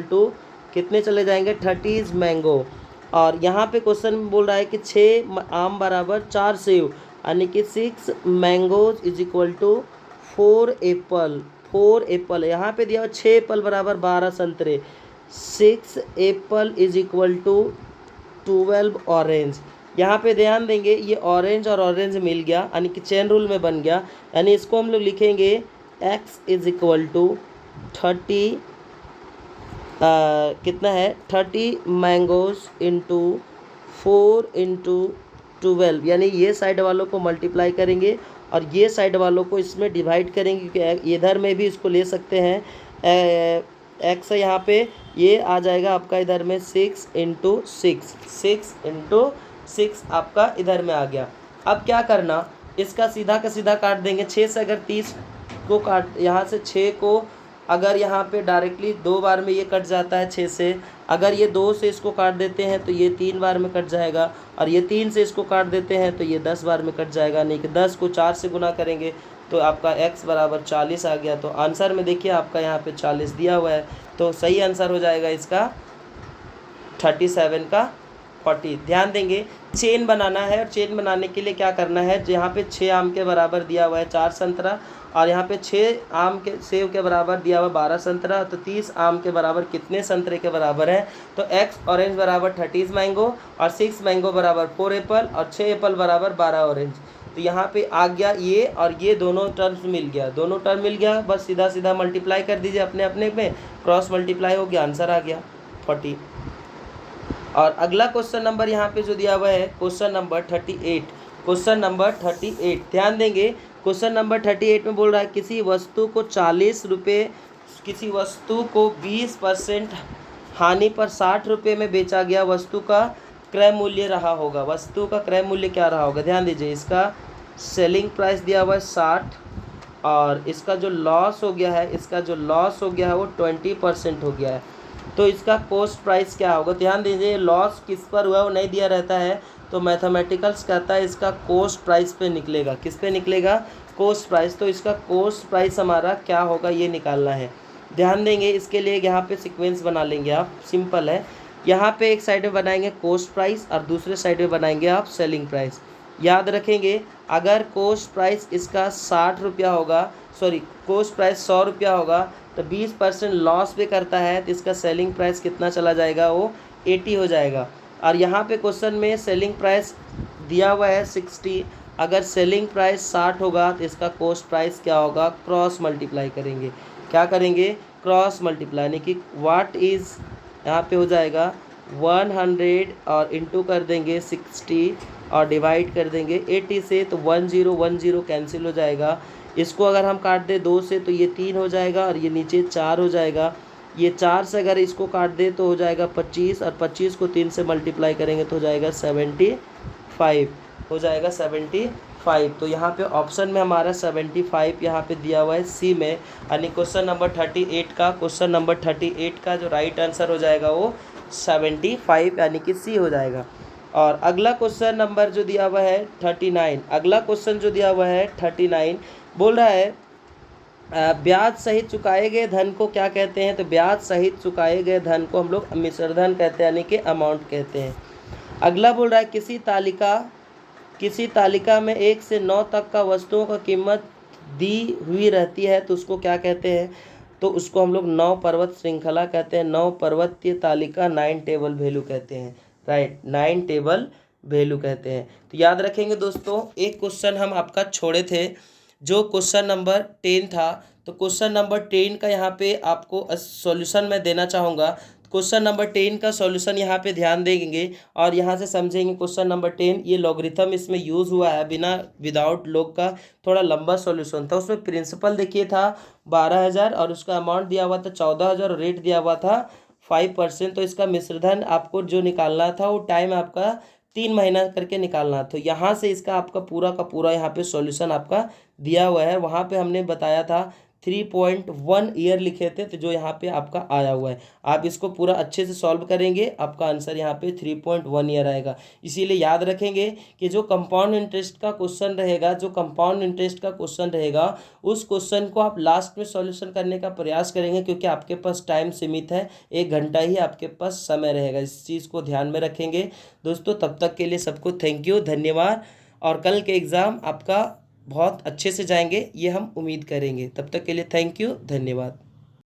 to कितने चले जाएंगे? 30 मैंगो। और यहाँ पे क्वेश्चन में बोल रहा है कि 6 आम बराबर 4 सेव, यानी कि 6 mangoes is equal to 4 apple. 4 apple यहाँ पे दिया हुआ 6 एप्पल बराबर 12 संतरे। 6 apple is equal to 12 orange. यहाँ पे ध्यान देंगे ये ऑरेंज और ऑरेंज मिल गया, यानी कि चेन रूल में बन गया। यानी इसको हम लोग लिखेंगे x इज इक्वल टू 30 कितना है? 30 मैंगोज इंटू 4 इंटू 12, यानी ये साइड वालों को मल्टीप्लाई करेंगे और ये साइड वालों को इसमें डिवाइड करेंगे, क्योंकि इधर में भी इसको ले सकते हैं। एक्स यहाँ पे ये आ जाएगा आपका इधर में 6 इंटू 6 आपका इधर में आ गया। अब क्या करना, इसका सीधा का सीधा काट देंगे। 6 से अगर 30 को काट, यहाँ से 6 को अगर यहाँ पे डायरेक्टली 2 बार में ये कट जाता है 6 से। अगर ये 2 से इसको काट देते हैं तो ये 3 बार में कट जाएगा, और ये 3 से इसको काट देते हैं तो ये 10 बार में कट जाएगा। नहीं कि 10 को 4 से गुना करेंगे तो आपका x बराबर 40 आ गया। तो आंसर में देखिए आपका यहाँ पे 40 दिया हुआ है, तो सही आंसर हो जाएगा इसका 37 का 40। ध्यान देंगे चेन बनाना है, और चेन बनाने के लिए क्या करना है? यहाँ पे 6 आम के बराबर दिया हुआ है 4 संतरा, और यहाँ पे 6 आम के सेव के बराबर दिया हुआ 12 संतरा, तो 30 आम के बराबर कितने संतरे के बराबर है? तो x ऑरेंज बराबर 30 मैंगो, और 6 मैंगो बराबर 4 एप्पल, और 6 एप्पल बराबर 12 ऑरेंज। तो यहाँ पे आ गया ये, और ये दोनों टर्म्स मिल गया, दोनों टर्म मिल गया। बस सीधा सीधा मल्टीप्लाई कर दीजिए अपने अपने में, क्रॉस मल्टीप्लाई हो गया, आंसर आ गया 40। और अगला क्वेश्चन नंबर यहाँ पे जो दिया हुआ है क्वेश्चन नंबर 38। क्वेश्चन नंबर 38 ध्यान देंगे। क्वेश्चन नंबर 38 में बोल रहा है किसी वस्तु को 40 रुपये, किसी वस्तु को 20% हानि पर 60 रुपये में बेचा गया, वस्तु का क्रय मूल्य रहा होगा। वस्तु का क्रय मूल्य क्या रहा होगा? ध्यान दीजिए, इसका सेलिंग प्राइस दिया हुआ है 60, और इसका जो लॉस हो गया है, इसका जो लॉस हो गया है वो 20% हो गया है। तो इसका कॉस्ट प्राइस क्या होगा? ध्यान दीजिए, लॉस किस पर हुआ वो नहीं दिया रहता है, तो मैथमेटिकल्स कहता है इसका कॉस्ट प्राइस पे निकलेगा। किस पे निकलेगा? Cost price. तो इसका कॉस्ट प्राइस हमारा क्या होगा ये निकालना है। ध्यान देंगे, इसके लिए यहाँ पे सीक्वेंस बना लेंगे आप, सिंपल है। यहाँ पे एक साइड में बनाएंगे कॉस्ट प्राइस और दूसरे साइड में बनाएंगे आप सेलिंग प्राइस। याद रखेंगे, अगर कॉस्ट प्राइस इसका 60 रुपया होगा, सॉरी कॉस्ट प्राइस 100 रुपया होगा, तो 20% लॉस पे करता है, तो इसका सेलिंग प्राइस कितना चला जाएगा? वो 80 हो जाएगा। और यहाँ पे क्वेश्चन में सेलिंग प्राइस दिया हुआ है 60, अगर सेलिंग प्राइस 60 होगा तो इसका कॉस्ट प्राइस क्या होगा? क्रॉस मल्टीप्लाई करेंगे। क्या करेंगे? क्रॉस मल्टीप्लाई, यानी कि व्हाट इज़ यहाँ पे हो जाएगा 100 और इंटू कर देंगे 60 और डिवाइड कर देंगे 80 से, तो 1010 कैंसिल हो जाएगा। इसको अगर हम काट दें 2 से तो ये 3 हो जाएगा, और ये नीचे 4 हो जाएगा। ये 4 से अगर इसको काट दे तो हो जाएगा 25, और 25 को 3 से मल्टीप्लाई करेंगे तो हो जाएगा 75, हो जाएगा 75। तो यहाँ पे ऑप्शन में हमारा 75 यहाँ पे दिया हुआ है सी में, यानी क्वेश्चन नंबर 38 का जो राइट आंसर हो जाएगा वो 75, यानी कि सी हो जाएगा। और अगला क्वेश्चन नंबर जो दिया हुआ है 39, अगला क्वेश्चन जो दिया हुआ है 39 बोल रहा है ब्याज सहित चुकाए गए धन को क्या कहते हैं? तो ब्याज सहित चुकाए गए धन को हम लोग मिश्र धन कहते हैं, यानी कि अमाउंट कहते हैं। अगला बोल रहा है किसी तालिका में 1 से 9 तक का वस्तुओं का कीमत दी हुई रहती है, तो उसको क्या कहते हैं? तो उसको हम लोग 9 पर्वत श्रृंखला कहते हैं, 9 पर्वतीय तालिका, 9 टेबल वैल्यू कहते हैं, राइट, 9 टेबल वैल्यू कहते हैं। तो याद रखेंगे दोस्तों, एक क्वेश्चन हम आपका छोड़े थे जो क्वेश्चन नंबर 10 था, तो क्वेश्चन नंबर 10 का यहाँ पे आपको सॉल्यूशन मैं देना चाहूँगा। क्वेश्चन नंबर 10 का सॉल्यूशन यहाँ पे ध्यान देंगे और यहाँ से समझेंगे। क्वेश्चन नंबर 10 ये लॉगरिथम इसमें यूज़ हुआ है, बिना विदाउट लॉग का थोड़ा लंबा सॉल्यूशन था। उसमें प्रिंसिपल देखिए था 12,000 और उसका अमाउंट दिया हुआ था 14,000 और रेट दिया हुआ था 5%। तो इसका मिश्रधन आपको जो निकालना था वो टाइम आपका 3 महीना करके निकालना। तो यहाँ से इसका आपका पूरा का पूरा यहाँ पे सॉल्यूशन आपका दिया हुआ है। वहाँ पे हमने बताया था 3.1 ईयर लिखे थे, तो जो यहाँ पे आपका आया हुआ है। आप इसको पूरा अच्छे से सॉल्व करेंगे, आपका आंसर यहाँ पे 3.1 ईयर आएगा। इसीलिए याद रखेंगे कि जो कंपाउंड इंटरेस्ट का क्वेश्चन रहेगा, उस क्वेश्चन को आप लास्ट में सॉल्यूशन करने का प्रयास करेंगे, क्योंकि आपके पास टाइम सीमित है, 1 घंटा ही आपके पास समय रहेगा। इस चीज़ को ध्यान में रखेंगे दोस्तों। तब तक के लिए सबको थैंक यू, धन्यवाद। और कल के एग्ज़ाम आपका बहुत अच्छे से जाएंगे, ये हम उम्मीद करेंगे। तब तक के लिए थैंक यू, धन्यवाद।